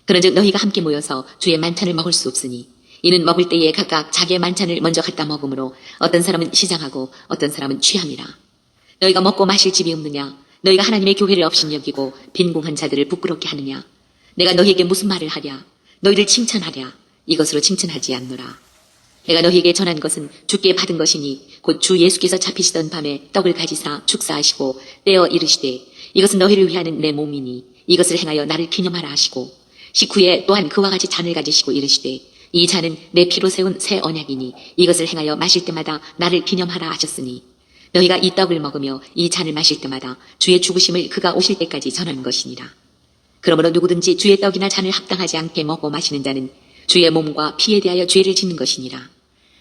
그런즉 너희가 함께 모여서 주의 만찬을 먹을 수 없으니 이는 먹을 때에 각각 자기의 만찬을 먼저 갖다 먹으므로 어떤 사람은 시장하고 어떤 사람은 취함이라. 너희가 먹고 마실 집이 없느냐? 너희가 하나님의 교회를 업신여기고 빈궁한 자들을 부끄럽게 하느냐? 내가 너희에게 무슨 말을 하랴? 너희를 칭찬하랴? 이것으로 칭찬하지 않노라. 내가 너희에게 전한 것은 주께 받은 것이니 곧 주 예수께서 잡히시던 밤에 떡을 가지사 축사하시고 떼어 이르시되 이것은 너희를 위하는 내 몸이니 이것을 행하여 나를 기념하라 하시고 식후에 또한 그와 같이 잔을 가지시고 이르시되 이 잔은 내 피로 세운 새 언약이니 이것을 행하여 마실 때마다 나를 기념하라 하셨으니 너희가 이 떡을 먹으며 이 잔을 마실 때마다 주의 죽으심을 그가 오실 때까지 전하는 것이니라. 그러므로 누구든지 주의 떡이나 잔을 합당하지 않게 먹고 마시는 자는 주의 몸과 피에 대하여 죄를 짓는 것이니라.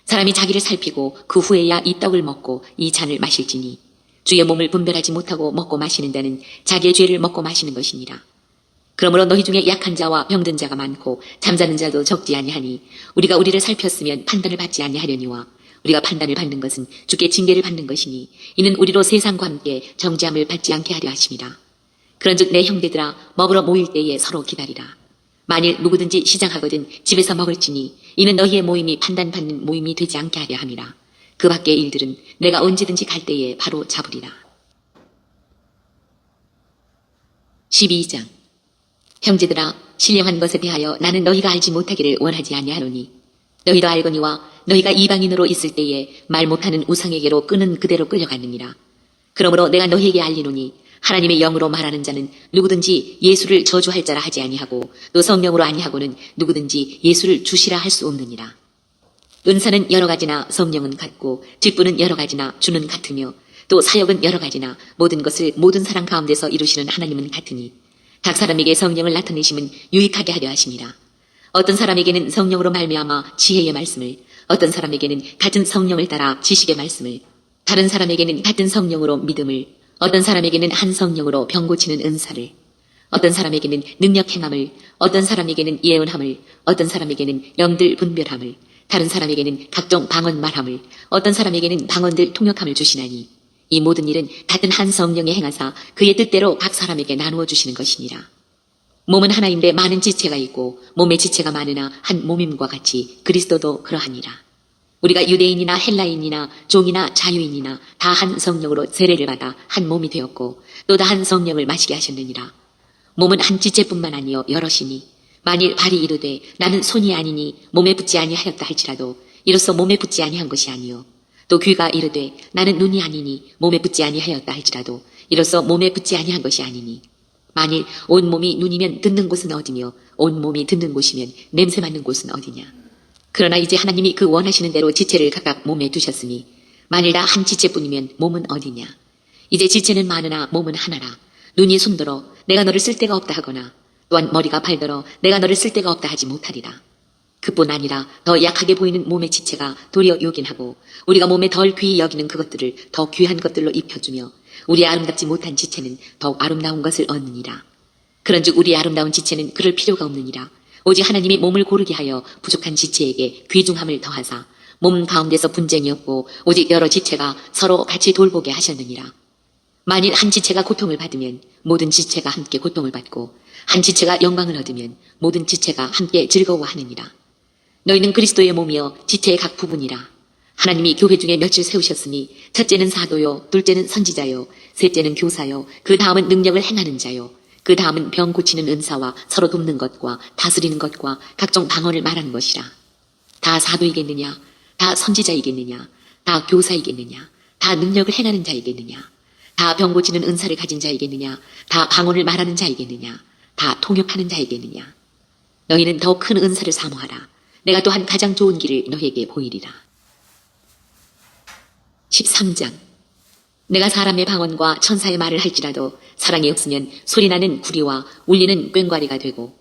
사람이 자기를 살피고 그 후에야 이 떡을 먹고 이 잔을 마실지니 주의 몸을 분별하지 못하고 먹고 마시는 자는 자기의 죄를 먹고 마시는 것이니라. 그러므로 너희 중에 약한 자와 병든 자가 많고 잠자는 자도 적지 아니하니 우리가 우리를 살폈으면 판단을 받지 아니하려니와 우리가 판단을 받는 것은 주께 징계를 받는 것이니 이는 우리로 세상과 함께 정죄함을 받지 않게 하려 하심이라. 그런즉 내 형제들아 먹으러 모일 때에 서로 기다리라. 만일 누구든지 시장하거든 집에서 먹을지니 이는 너희의 모임이 판단받는 모임이 되지 않게 하려 함이라. 그 밖의 일들은 내가 언제든지 갈 때에 바로 잡으리라. 12장 형제들아 신령한 것에 대하여 나는 너희가 알지 못하기를 원하지 아니하노니 너희도 알거니와 너희가 이방인으로 있을 때에 말 못하는 우상에게로 끄는 그대로 끌려갔느니라. 그러므로 내가 너희에게 알리노니 하나님의 영으로 말하는 자는 누구든지 예수를 저주할 자라 하지 아니하고 또 성령으로 아니하고는 누구든지 예수를 주시라 할 수 없느니라. 은사는 여러 가지나 성령은 같고 직분은 여러 가지나 주는 같으며 또 사역은 여러 가지나 모든 것을 모든 사람 가운데서 이루시는 하나님은 같으니 각 사람에게 성령을 나타내심은 유익하게 하려 하심이라. 어떤 사람에게는 성령으로 말미암아 지혜의 말씀을, 어떤 사람에게는 같은 성령을 따라 지식의 말씀을, 다른 사람에게는 같은 성령으로 믿음을, 어떤 사람에게는 한 성령으로 병 고치는 은사를, 어떤 사람에게는 능력 행함을, 어떤 사람에게는 예언함을, 어떤 사람에게는 영들 분별함을, 다른 사람에게는 각종 방언 말함을, 어떤 사람에게는 방언들 통역함을 주시나니 이 모든 일은 같은 한 성령의 행하사 그의 뜻대로 각 사람에게 나누어 주시는 것이니라. 몸은 하나인데 많은 지체가 있고 몸의 지체가 많으나 한 몸임과 같이 그리스도도 그러하니라. 우리가 유대인이나 헬라인이나 종이나 자유인이나 다 한 성령으로 세례를 받아 한 몸이 되었고 또 다 한 성령을 마시게 하셨느니라. 몸은 한 지체뿐만 아니요 여럿이니 만일 발이 이르되 나는 손이 아니니 몸에 붙지 아니하였다 할지라도 이로써 몸에 붙지 아니한 것이 아니요 또 귀가 이르되 나는 눈이 아니니 몸에 붙지 아니하였다 할지라도 이로써 몸에 붙지 아니한 것이 아니니 만일 온 몸이 눈이면 듣는 곳은 어디며 온 몸이 듣는 곳이면 냄새 맡는 곳은 어디냐. 그러나 이제 하나님이 그 원하시는 대로 지체를 각각 몸에 두셨으니 만일 다 한 지체뿐이면 몸은 어디냐. 이제 지체는 많으나 몸은 하나라. 눈이 손들어 내가 너를 쓸 데가 없다 하거나 또한 머리가 발들어 내가 너를 쓸 데가 없다 하지 못하리라. 그뿐 아니라 더 약하게 보이는 몸의 지체가 도리어 요긴하고 우리가 몸에 덜 귀히 여기는 그것들을 더 귀한 것들로 입혀주며 우리의 아름답지 못한 지체는 더욱 아름다운 것을 얻느니라. 그런즉 우리의 아름다운 지체는 그럴 필요가 없느니라. 오직 하나님이 몸을 고르게 하여 부족한 지체에게 귀중함을 더하사 몸 가운데서 분쟁이 없고 오직 여러 지체가 서로 같이 돌보게 하셨느니라. 만일 한 지체가 고통을 받으면 모든 지체가 함께 고통을 받고 한 지체가 영광을 얻으면 모든 지체가 함께 즐거워하느니라. 너희는 그리스도의 몸이여 지체의 각 부분이라. 하나님이 교회 중에 몇을 세우셨으니 첫째는 사도요, 둘째는 선지자요, 셋째는 교사요, 그 다음은 능력을 행하는 자요, 그 다음은 병 고치는 은사와 서로 돕는 것과 다스리는 것과 각종 방언을 말하는 것이라. 다 사도이겠느냐? 다 선지자이겠느냐? 다 교사이겠느냐? 다 능력을 행하는 자이겠느냐? 다 병 고치는 은사를 가진 자이겠느냐? 다 방언을 말하는 자이겠느냐? 다 통역하는 자이겠느냐? 너희는 더 큰 은사를 사모하라. 내가 또한 가장 좋은 길을 너희에게 보이리라. 13장. 내가 사람의 방언과 천사의 말을 할지라도 사랑이 없으면 소리나는 구리와 울리는 꽹과리가 되고,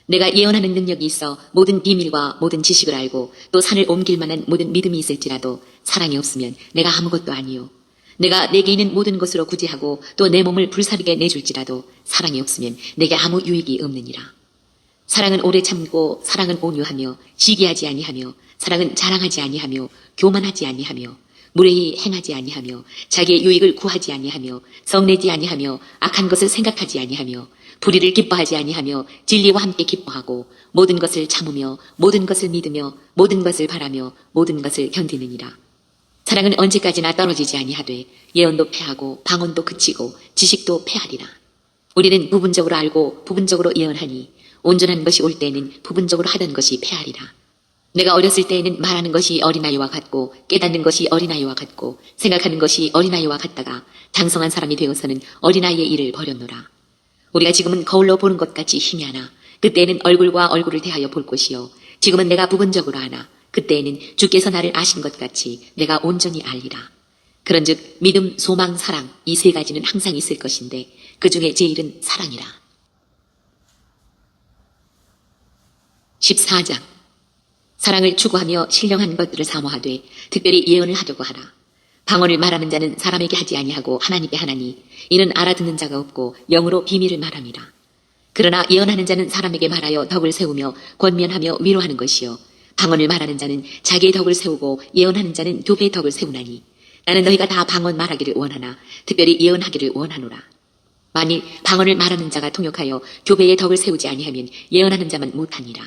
내가 예언하는 능력이 있어 모든 비밀과 모든 지식을 알고 또 산을 옮길 만한 모든 믿음이 있을지라도 사랑이 없으면 내가 아무것도 아니요. 내가 내게 있는 모든 것으로 구제하고 또 내 몸을 불사르게 내줄지라도 사랑이 없으면 내게 아무 유익이 없느니라. 사랑은 오래 참고 사랑은 온유하며 시기하지 아니하며 사랑은 자랑하지 아니하며 교만하지 아니하며 무례히 행하지 아니하며 자기의 유익을 구하지 아니하며 성내지 아니하며 악한 것을 생각하지 아니하며 불의를 기뻐하지 아니하며 진리와 함께 기뻐하고 모든 것을 참으며 모든 것을 믿으며 모든 것을 바라며 모든 것을 견디느니라. 사랑은 언제까지나 떨어지지 아니하되 예언도 패하고 방언도 그치고 지식도 패하리라. 우리는 부분적으로 알고 부분적으로 예언하니 온전한 것이 올 때에는 부분적으로 하던 것이 패하리라. 내가 어렸을 때에는 말하는 것이 어린아이와 같고 깨닫는 것이 어린아이와 같고 생각하는 것이 어린아이와 같다가 장성한 사람이 되어서는 어린아이의 일을 버렸노라. 우리가 지금은 거울로 보는 것 같이 희미하나 그때에는 얼굴과 얼굴을 대하여 볼 것이요 지금은 내가 부분적으로 아나 그때에는 주께서 나를 아신 것 같이 내가 온전히 알리라. 그런즉 믿음, 소망, 사랑 이 세 가지는 항상 있을 것인데 그 중에 제일은 사랑이라. 14장. 사랑을 추구하며 신령한 것들을 사모하되 특별히 예언을 하려고 하라. 방언을 말하는 자는 사람에게 하지 아니하고 하나님께 하나니 이는 알아듣는 자가 없고 영으로 비밀을 말함이라. 그러나 예언하는 자는 사람에게 말하여 덕을 세우며 권면하며 위로하는 것이요 방언을 말하는 자는 자기의 덕을 세우고 예언하는 자는 교배의 덕을 세우나니 나는 너희가 다 방언 말하기를 원하나 특별히 예언하기를 원하노라. 만일 방언을 말하는 자가 통역하여 교배의 덕을 세우지 아니하면 예언하는 자만 못하니라.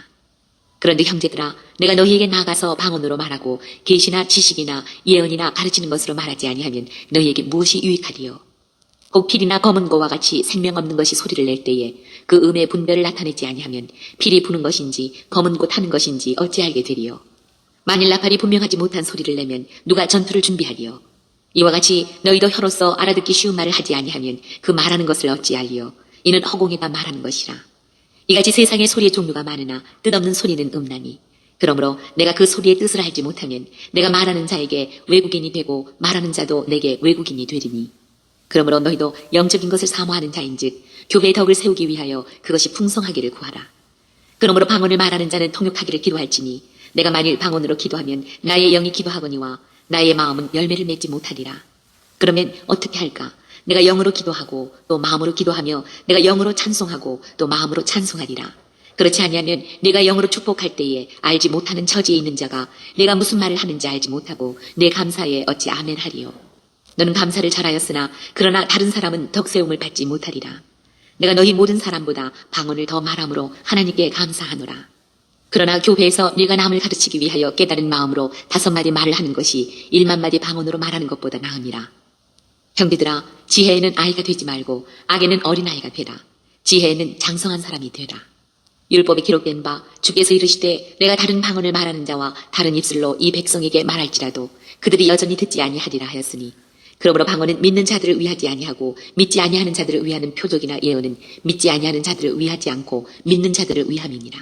그런데 형제들아 내가 너희에게 나아가서 방언으로 말하고 계시나 지식이나 예언이나 가르치는 것으로 말하지 아니하면 너희에게 무엇이 유익하리요. 혹 필이나 검은 고와 같이 생명 없는 것이 소리를 낼 때에 그 음의 분별을 나타내지 아니하면 필이 부는 것인지 검은 고 타는 것인지 어찌 알게 되리요. 만일 나팔이 분명하지 못한 소리를 내면 누가 전투를 준비하리요. 이와 같이 너희도 혀로서 알아듣기 쉬운 말을 하지 아니하면 그 말하는 것을 어찌 알리요. 이는 허공에다 말하는 것이라. 이같이 세상에 소리의 종류가 많으나 뜻없는 소리는 없나니 그러므로 내가 그 소리의 뜻을 알지 못하면 내가 말하는 자에게 외국인이 되고 말하는 자도 내게 외국인이 되리니 그러므로 너희도 영적인 것을 사모하는 자인즉 교배의 덕을 세우기 위하여 그것이 풍성하기를 구하라. 그러므로 방언을 말하는 자는 통역하기를 기도할지니 내가 만일 방언으로 기도하면 나의 영이 기도하거니와 나의 마음은 열매를 맺지 못하리라. 그러면 어떻게 할까? 내가 영으로 기도하고 또 마음으로 기도하며 내가 영으로 찬송하고 또 마음으로 찬송하리라. 그렇지 아니하면 내가 영으로 축복할 때에 알지 못하는 처지에 있는 자가 내가 무슨 말을 하는지 알지 못하고 내 감사에 어찌 아멘 하리요. 너는 감사를 잘하였으나 그러나 다른 사람은 덕세움을 받지 못하리라. 내가 너희 모든 사람보다 방언을 더 말함으로 하나님께 감사하노라. 그러나 교회에서 네가 남을 가르치기 위하여 깨달은 마음으로 5마디 말을 하는 것이 1만마디 방언으로 말하는 것보다 나으니라. 형제들아 지혜에는 아이가 되지 말고 악에는 어린아이가 되라. 지혜에는 장성한 사람이 되라. 율법에 기록된 바 주께서 이르시되 내가 다른 방언을 말하는 자와 다른 입술로 이 백성에게 말할지라도 그들이 여전히 듣지 아니하리라 하였으니 그러므로 방언은 믿는 자들을 위하지 아니하고 믿지 아니하는 자들을 위하는 표적이나 예언은 믿지 아니하는 자들을 위하지 않고 믿는 자들을 위함이니라.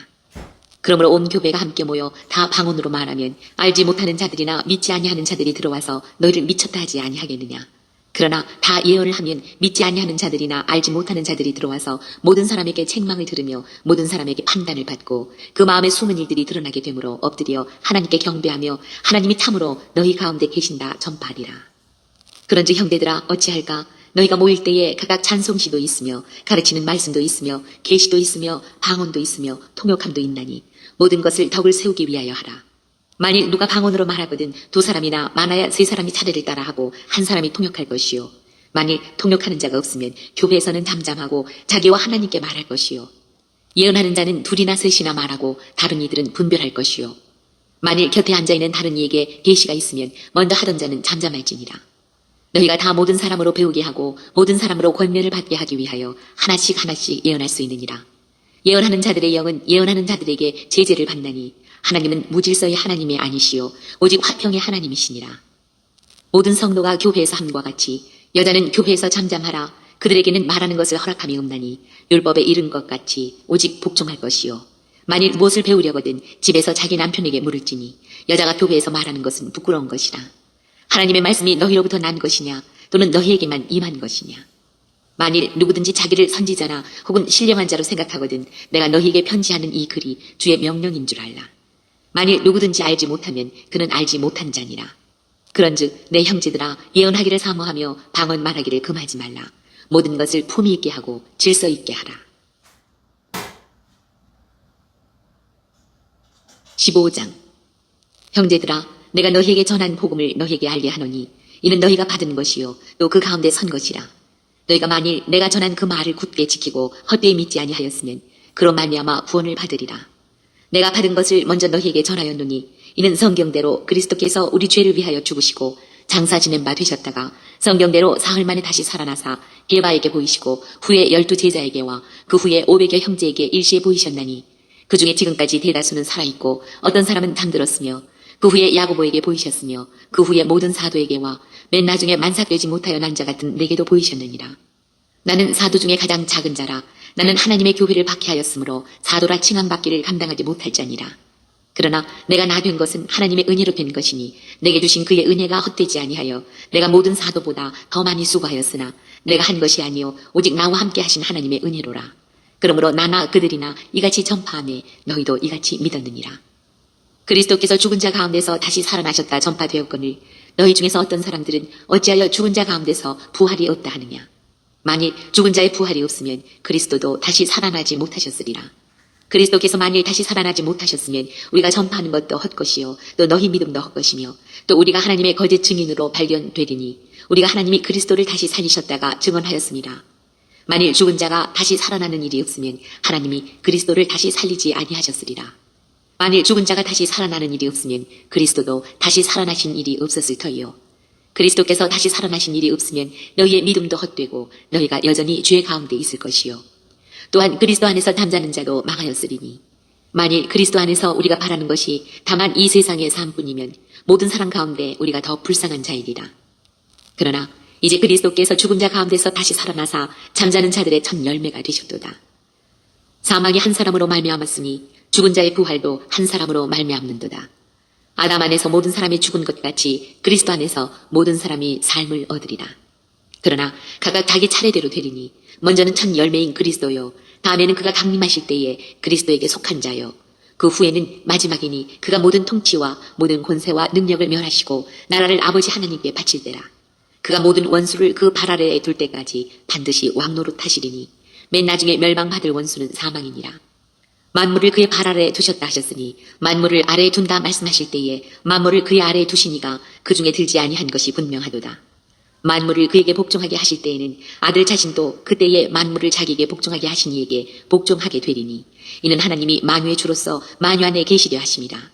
그러므로 온 교회가 함께 모여 다 방언으로 말하면 알지 못하는 자들이나 믿지 아니하는 자들이 들어와서 너희를 미쳤다 하지 아니하겠느냐. 그러나 다 예언을 하면 믿지 아니하는 자들이나 알지 못하는 자들이 들어와서 모든 사람에게 책망을 들으며 모든 사람에게 판단을 받고 그 마음에 숨은 일들이 드러나게 되므로 엎드려 하나님께 경배하며 하나님이 참으로 너희 가운데 계신다 전파하리라. 그런즉 형제들아 어찌할까? 너희가 모일 때에 각각 찬송시도 있으며 가르치는 말씀도 있으며 계시도 있으며 방언도 있으며 통역함도 있나니 모든 것을 덕을 세우기 위하여 하라. 만일 누가 방언으로 말하거든 두 사람이나 많아야 세 사람이 차례를 따라하고 한 사람이 통역할 것이요. 만일 통역하는 자가 없으면 교회에서는 잠잠하고 자기와 하나님께 말할 것이요. 예언하는 자는 둘이나 셋이나 말하고 다른 이들은 분별할 것이요. 만일 곁에 앉아있는 다른 이에게 계시가 있으면 먼저 하던 자는 잠잠할지니라. 너희가 다 모든 사람으로 배우게 하고 모든 사람으로 권면을 받게 하기 위하여 하나씩 하나씩 예언할 수 있느니라. 예언하는 자들의 영은 예언하는 자들에게 제재를 받나니 하나님은 무질서의 하나님이 아니시요 오직 화평의 하나님이시니라. 모든 성도가 교회에서 함과 같이 여자는 교회에서 잠잠하라. 그들에게는 말하는 것을 허락함이 없나니 율법에 이른 것 같이 오직 복종할 것이요. 만일 무엇을 배우려거든 집에서 자기 남편에게 물을지니 여자가 교회에서 말하는 것은 부끄러운 것이라. 하나님의 말씀이 너희로부터 난 것이냐 또는 너희에게만 임한 것이냐. 만일 누구든지 자기를 선지자나 혹은 신령한 자로 생각하거든 내가 너희에게 편지하는 이 글이 주의 명령인 줄 알라. 만일 누구든지 알지 못하면 그는 알지 못한 자니라. 그런즉 내 형제들아 예언하기를 사모하며 방언 말하기를 금하지 말라. 모든 것을 품위 있게 하고 질서 있게 하라. 15장. 형제들아 내가 너희에게 전한 복음을 너희에게 알게 하노니 이는 너희가 받은 것이요 또 그 가운데 선 것이라. 너희가 만일 내가 전한 그 말을 굳게 지키고 헛되이 믿지 아니하였으면 그로 말미암아 구원을 받으리라. 내가 받은 것을 먼저 너희에게 전하였노니 이는 성경대로 그리스도께서 우리 죄를 위하여 죽으시고 장사 지낸 바 되셨다가 성경대로 사흘 만에 다시 살아나사 게바에게 보이시고 후에 12제자에게와 그 후에 500여 형제에게 일시에 보이셨나니 그 중에 지금까지 대다수는 살아있고 어떤 사람은 잠들었으며 그 후에 야고보에게 보이셨으며 그 후에 모든 사도에게와 맨 나중에 만삭되지 못하여 난 자 같은 내게도 보이셨느니라. 나는 사도 중에 가장 작은 자라. 나는 하나님의 교회를 박해하였으므로 사도라 칭함받기를 감당하지 못할 자니라. 그러나 내가 나 된 것은 하나님의 은혜로 된 것이니 내게 주신 그의 은혜가 헛되지 아니하여 내가 모든 사도보다 더 많이 수고하였으나 내가 한 것이 아니요 오직 나와 함께 하신 하나님의 은혜로라. 그러므로 나나 그들이나 이같이 전파하매 너희도 이같이 믿었느니라. 그리스도께서 죽은 자 가운데서 다시 살아나셨다 전파되었거늘 너희 중에서 어떤 사람들은 어찌하여 죽은 자 가운데서 부활이 없다 하느냐. 만일 죽은 자의 부활이 없으면 그리스도도 다시 살아나지 못하셨으리라. 그리스도께서 만일 다시 살아나지 못하셨으면 우리가 전파하는 것도 헛것이요 또 너희 믿음도 헛것이며 또 우리가 하나님의 거짓 증인으로 발견되리니 우리가 하나님이 그리스도를 다시 살리셨다가 증언하였습니다. 만일 죽은 자가 다시 살아나는 일이 없으면 하나님이 그리스도를 다시 살리지 아니하셨으리라. 만일 죽은 자가 다시 살아나는 일이 없으면 그리스도도 다시 살아나신 일이 없었을 터이요. 그리스도께서 다시 살아나신 일이 없으면 너희의 믿음도 헛되고 너희가 여전히 죄 가운데 있을 것이요. 또한 그리스도 안에서 잠자는 자도 망하였으리니 만일 그리스도 안에서 우리가 바라는 것이 다만 이 세상의 삶뿐이면 모든 사람 가운데 우리가 더 불쌍한 자이리라. 그러나 이제 그리스도께서 죽은 자 가운데서 다시 살아나사 잠자는 자들의 첫 열매가 되셨도다. 사망이 한 사람으로 말미암았으니 죽은 자의 부활도 한 사람으로 말미암는도다. 아담 안에서 모든 사람이 죽은 것 같이 그리스도 안에서 모든 사람이 삶을 얻으리라. 그러나 각각 자기 차례대로 되리니 먼저는 첫 열매인 그리스도요 다음에는 그가 강림하실 때에 그리스도에게 속한 자요 그 후에는 마지막이니 그가 모든 통치와 모든 권세와 능력을 멸하시고 나라를 아버지 하나님께 바칠 때라. 그가 모든 원수를 그 발 아래에 둘 때까지 반드시 왕노릇 하시리니 맨 나중에 멸망받을 원수는 사망이니라. 만물을 그의 발 아래에 두셨다 하셨으니 만물을 아래에 둔다 말씀하실 때에 만물을 그의 아래에 두시니가 그 중에 들지 아니한 것이 분명하도다. 만물을 그에게 복종하게 하실 때에는 아들 자신도 그때에 만물을 자기에게 복종하게 하신 이에게 복종하게 되리니 이는 하나님이 만유의 주로서 만유 안에 계시려 하심이라.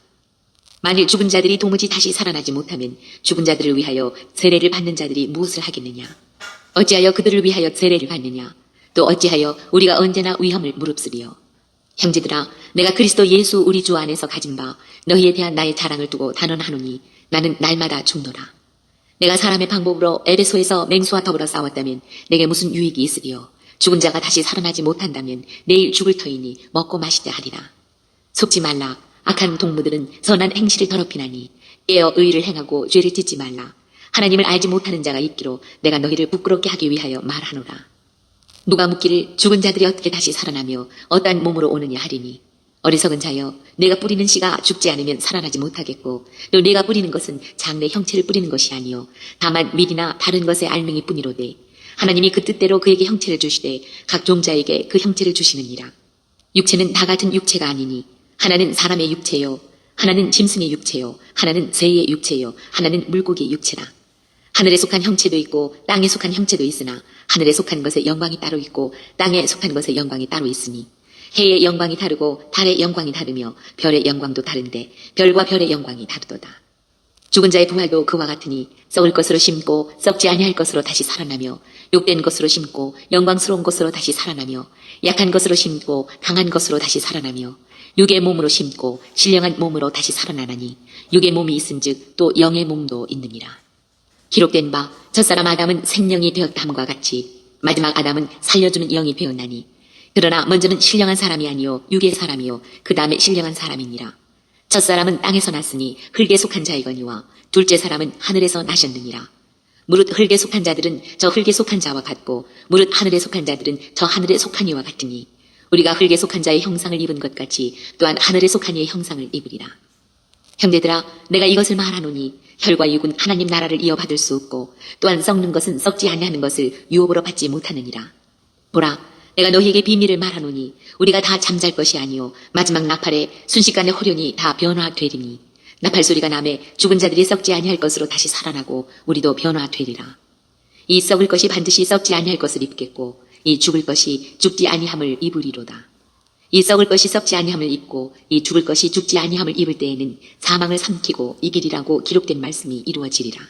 만일 죽은 자들이 도무지 다시 살아나지 못하면 죽은 자들을 위하여 세례를 받는 자들이 무엇을 하겠느냐. 어찌하여 그들을 위하여 세례를 받느냐. 또 어찌하여 우리가 언제나 위험을 무릅쓰리요. 형제들아 내가 그리스도 예수 우리 주 안에서 가진 바 너희에 대한 나의 자랑을 두고 단언하노니 나는 날마다 죽노라. 내가 사람의 방법으로 에베소에서 맹수와 더불어 싸웠다면 내게 무슨 유익이 있으리요. 죽은 자가 다시 살아나지 못한다면 내일 죽을 터이니 먹고 마시되 하리라. 속지 말라. 악한 동무들은 선한 행실을 더럽히나니 깨어 의를 행하고 죄를 짓지 말라. 하나님을 알지 못하는 자가 있기로 내가 너희를 부끄럽게 하기 위하여 말하노라. 누가 묻기를 죽은 자들이 어떻게 다시 살아나며 어떠한 몸으로 오느냐 하리니 어리석은 자여 내가 뿌리는 씨가 죽지 않으면 살아나지 못하겠고 또 내가 뿌리는 것은 장래 형체를 뿌리는 것이 아니요 다만 밀이나 다른 것의 알맹이 뿐이로되 하나님이 그 뜻대로 그에게 형체를 주시되 각 종자에게 그 형체를 주시느니라. 육체는 다 같은 육체가 아니니 하나는 사람의 육체요 하나는 짐승의 육체요, 하나는 새의 육체요, 하나는 물고기의 육체라. 하늘에 속한 형체도 있고 땅에 속한 형체도 있으나 하늘에 속한 것의 영광이 따로 있고 땅에 속한 것의 영광이 따로 있으니 해의 영광이 다르고 달의 영광이 다르며 별의 영광도 다른데 별과 별의 영광이 다르도다. 죽은 자의 부활도 그와 같으니 썩을 것으로 심고 썩지 아니할 것으로 다시 살아나며 욕된 것으로 심고 영광스러운 것으로 다시 살아나며 약한 것으로 심고 강한 것으로 다시 살아나며 육의 몸으로 심고 신령한 몸으로 다시 살아나나니 육의 몸이 있은즉 또 영의 몸도 있느니라. 기록된 바 첫사람 아담은 생명이 되었다함과 같이 마지막 아담은 살려주는 영이 되었나니 그러나 먼저는 신령한 사람이 아니요 육의 사람이요 그 다음에 신령한 사람이니라. 첫사람은 땅에서 났으니 흙에 속한 자이거니와 둘째 사람은 하늘에서 나셨느니라. 무릇 흙에 속한 자들은 저 흙에 속한 자와 같고 무릇 하늘에 속한 자들은 저 하늘에 속한 이와 같으니 우리가 흙에 속한 자의 형상을 입은 것 같이 또한 하늘에 속한 이의 형상을 입으리라. 형제들아, 내가 이것을 말하노니 혈과 육은 하나님 나라를 이어받을 수 없고 또한 썩는 것은 썩지 아니하는 것을 유업으로 받지 못하느니라. 보라, 내가 너희에게 비밀을 말하노니 우리가 다 잠잘 것이 아니요 마지막 나팔에 순식간에 호련히 다 변화되리니 나팔 소리가 나매 죽은 자들이 썩지 아니할 것으로 다시 살아나고 우리도 변화되리라. 이 썩을 것이 반드시 썩지 아니할 것을 입겠고 이 죽을 것이 죽지 아니함을 입으리로다. 이 썩을 것이 썩지 아니함을 입고 이 죽을 것이 죽지 아니함을 입을 때에는 사망을 삼키고 이기리라고 기록된 말씀이 이루어지리라.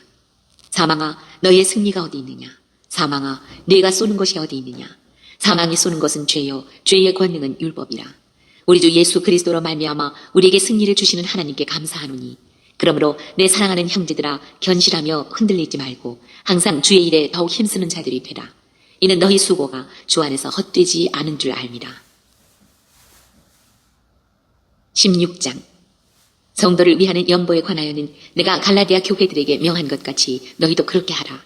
사망아, 너희의 승리가 어디 있느냐? 사망아, 네가 쏘는 것이 어디 있느냐? 사망이 쏘는 것은 죄요 죄의 권능은 율법이라. 우리 주 예수 그리스도로 말미암아 우리에게 승리를 주시는 하나님께 감사하노니 그러므로 내 사랑하는 형제들아 견실하며 흔들리지 말고 항상 주의 일에 더욱 힘쓰는 자들이 되라. 이는 너희 수고가 주 안에서 헛되지 않은 줄 알미라. 16장 성도를 위하는 연보에 관하여는 내가 갈라디아 교회들에게 명한 것 같이 너희도 그렇게 하라.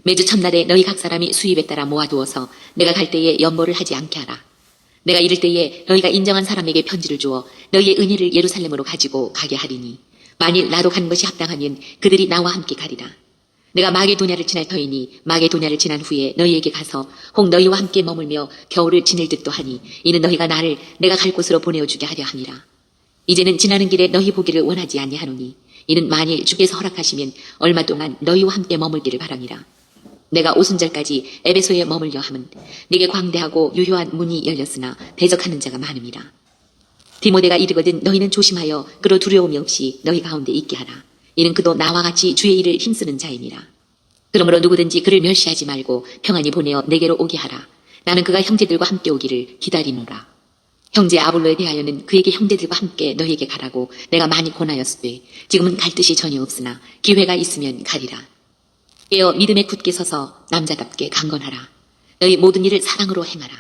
매주 첫날에 너희 각 사람이 수입에 따라 모아두어서 내가 갈 때에 연보를 하지 않게 하라. 내가 이를 때에 너희가 인정한 사람에게 편지를 주어 너희의 은혜를 예루살렘으로 가지고 가게 하리니 만일 나도 간 것이 합당하면 그들이 나와 함께 가리라. 내가 마게도냐를 지날 터이니 마게도냐를 지난 후에 너희에게 가서 혹 너희와 함께 머물며 겨울을 지낼 듯도 하니 이는 너희가 나를 내가 갈 곳으로 보내어주게 하려 함이라. 이제는 지나는 길에 너희 보기를 원하지 아니하노니 이는 만일 주께서 허락하시면 얼마 동안 너희와 함께 머물기를 바랍니다. 내가 오순절까지 에베소에 머물려 함은 네게 광대하고 유효한 문이 열렸으나 대적하는 자가 많음이라. 디모데가 이르거든 너희는 조심하여 그로 두려움이 없이 너희 가운데 있게 하라. 이는 그도 나와 같이 주의 일을 힘쓰는 자임이라. 그러므로 누구든지 그를 멸시하지 말고 평안히 보내어 내게로 오게 하라. 나는 그가 형제들과 함께 오기를 기다리노라. 형제 아볼로에 대하여는 그에게 형제들과 함께 너희에게 가라고 내가 많이 권하였으되 지금은 갈 뜻이 전혀 없으나 기회가 있으면 가리라. 깨어 믿음에 굳게 서서 남자답게 강건하라. 너희 모든 일을 사랑으로 행하라.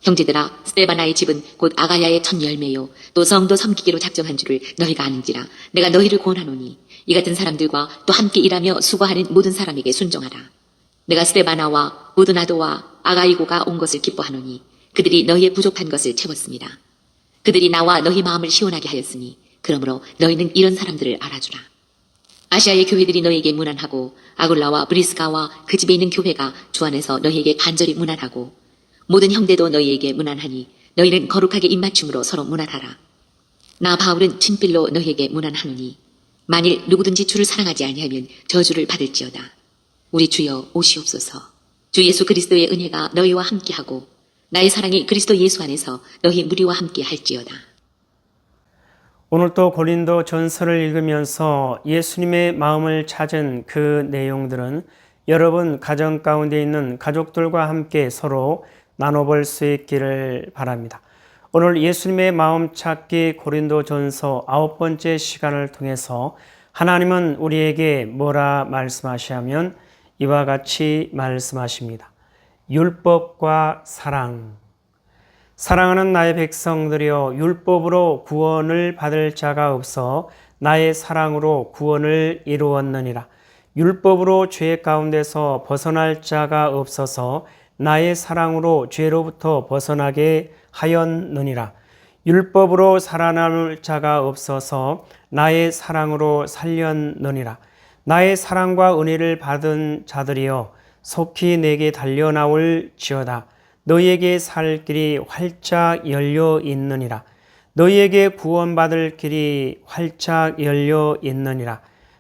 형제들아, 스데바나의 집은 곧 아가야의 첫 열매요 또 성도 섬기기로 작정한 줄을 너희가 아는지라. 내가 너희를 권하노니 이 같은 사람들과 또 함께 일하며 수고하는 모든 사람에게 순종하라. 내가 스데바나와 우드나도와 아가이고가 온 것을 기뻐하노니 그들이 너희의 부족한 것을 채웠습니다. 그들이 나와 너희 마음을 시원하게 하였으니 그러므로 너희는 이런 사람들을 알아주라. 아시아의 교회들이 너희에게 문안하고 아굴라와 브리스가와 그 집에 있는 교회가 주 안에서 너희에게 간절히 문안하고 모든 형제도 너희에게 문안하니 너희는 거룩하게 입맞춤으로 서로 문안하라. 나 바울은 친필로 너희에게 문안하노니 만일 누구든지 주를 사랑하지 아니하면 저주를 받을지어다. 우리 주여 오시옵소서. 주 예수 그리스도의 은혜가 너희와 함께하고 나의 사랑이 그리스도 예수 안에서 너희 무리와 함께 할지어다. 오늘 또 고린도 전서를 읽으면서 예수님의 마음을 찾은 그 내용들은 여러분 가정 가운데 있는 가족들과 함께 서로 나눠볼 수 있기를 바랍니다. 오늘 예수님의 마음 찾기 고린도 전서 9번째 시간을 통해서 하나님은 우리에게 뭐라 말씀하시냐면 이와 같이 말씀하십니다. 율법과 사랑. 사랑하는 나의 백성들이여 율법으로 구원을 받을 자가 없어 나의 사랑으로 구원을 이루었느니라. 율법으로 죄 가운데서 벗어날 자가 없어서 나의 사랑으로 죄로부터 벗어나게 하였느니라. 율법으로 살아남을 자가 없어서 나의 사랑으로 살렸느니라. 나의 사랑과 은혜를 받은 자들이여 속히 내게 달려나올 지어다. 너희에게 살 길이 활짝 열려 있느니라. 너희에게 구원받을 길이 활짝 열려 있느니라.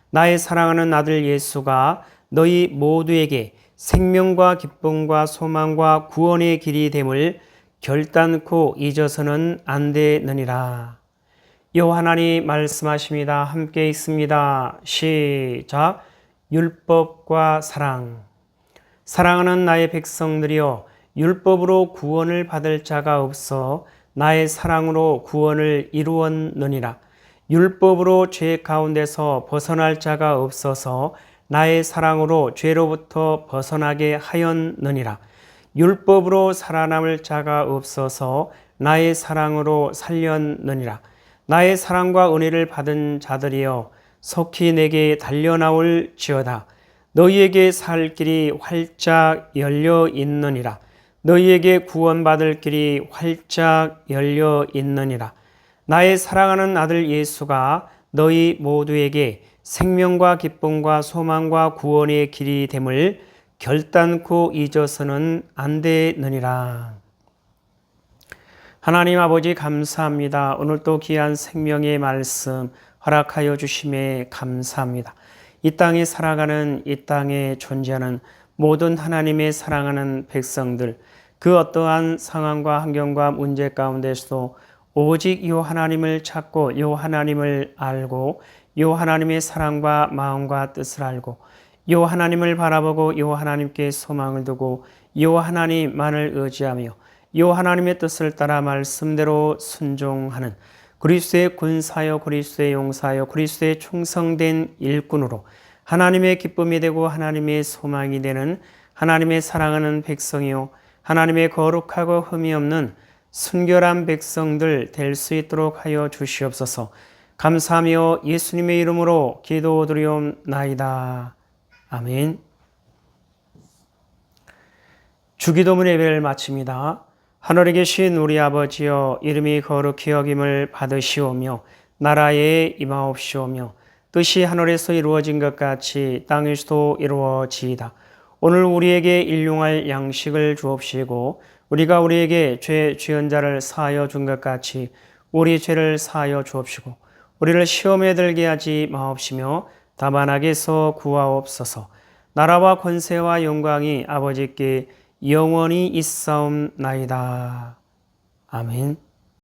나의 사랑하는 아들 예수가 너희 모두에게 생명과 기쁨과 소망과 구원의 길이 됨을 결단코 잊어서는 안 되느니라. 여호와 하나님 말씀하십니다. 함께 있습니다. 시작. 율법과 사랑. 사랑하는 나의 백성들이여, 율법으로 구원을 받을 자가 없어 나의 사랑으로 구원을 이루었느니라. 율법으로 죄 가운데서 벗어날 자가 없어서 나의 사랑으로 죄로부터 벗어나게 하였느니라. 율법으로 살아남을 자가 없어서 나의 사랑으로 살렸느니라. 나의 사랑과 은혜를 받은 자들이여, 속히 내게 달려나올지어다. 너희에게 살 길이 활짝 열려 있느니라. 너희에게 구원받을 길이 활짝 열려 있느니라. 나의 사랑하는 아들 예수가 너희 모두에게 생명과 기쁨과 소망과 구원의 길이 됨을 결단코 잊어서는 안 되느니라. 하나님 아버지 감사합니다. 오늘 또 귀한 생명의 말씀 허락하여 주심에 감사합니다. 이 땅에 살아가는, 이 땅에 존재하는 모든 하나님의 사랑하는 백성들, 그 어떠한 상황과 환경과 문제 가운데서도 오직 요 하나님을 찾고 요 하나님을 알고 요 하나님의 사랑과 마음과 뜻을 알고 요 하나님을 바라보고 요 하나님께 소망을 두고 요 하나님만을 의지하며 요 하나님의 뜻을 따라 말씀대로 순종하는 그리스도의 군사여, 그리스도의 용사여, 그리스도의 충성된 일꾼으로 하나님의 기쁨이 되고 하나님의 소망이 되는 하나님의 사랑하는 백성이요, 하나님의 거룩하고 흠이 없는 순결한 백성들 될 수 있도록 하여 주시옵소서. 감사하며 예수님의 이름으로 기도드리옵나이다. 아멘. 주기도문 예배를 마칩니다. 하늘에 계신 우리 아버지여, 이름이 거룩히 여김을 받으시오며 나라에 임하옵시오며 뜻이 하늘에서 이루어진 것 같이 땅에서도 이루어지이다. 오늘 우리에게 일용할 양식을 주옵시고 우리가 우리에게 죄 지은 자를 사하여 준 것 같이 우리 죄를 사하여 주옵시고 우리를 시험에 들게 하지 마옵시며 다만 악에서 구하옵소서. 나라와 권세와 영광이 아버지께 영원히 있사옵나이다. 아멘.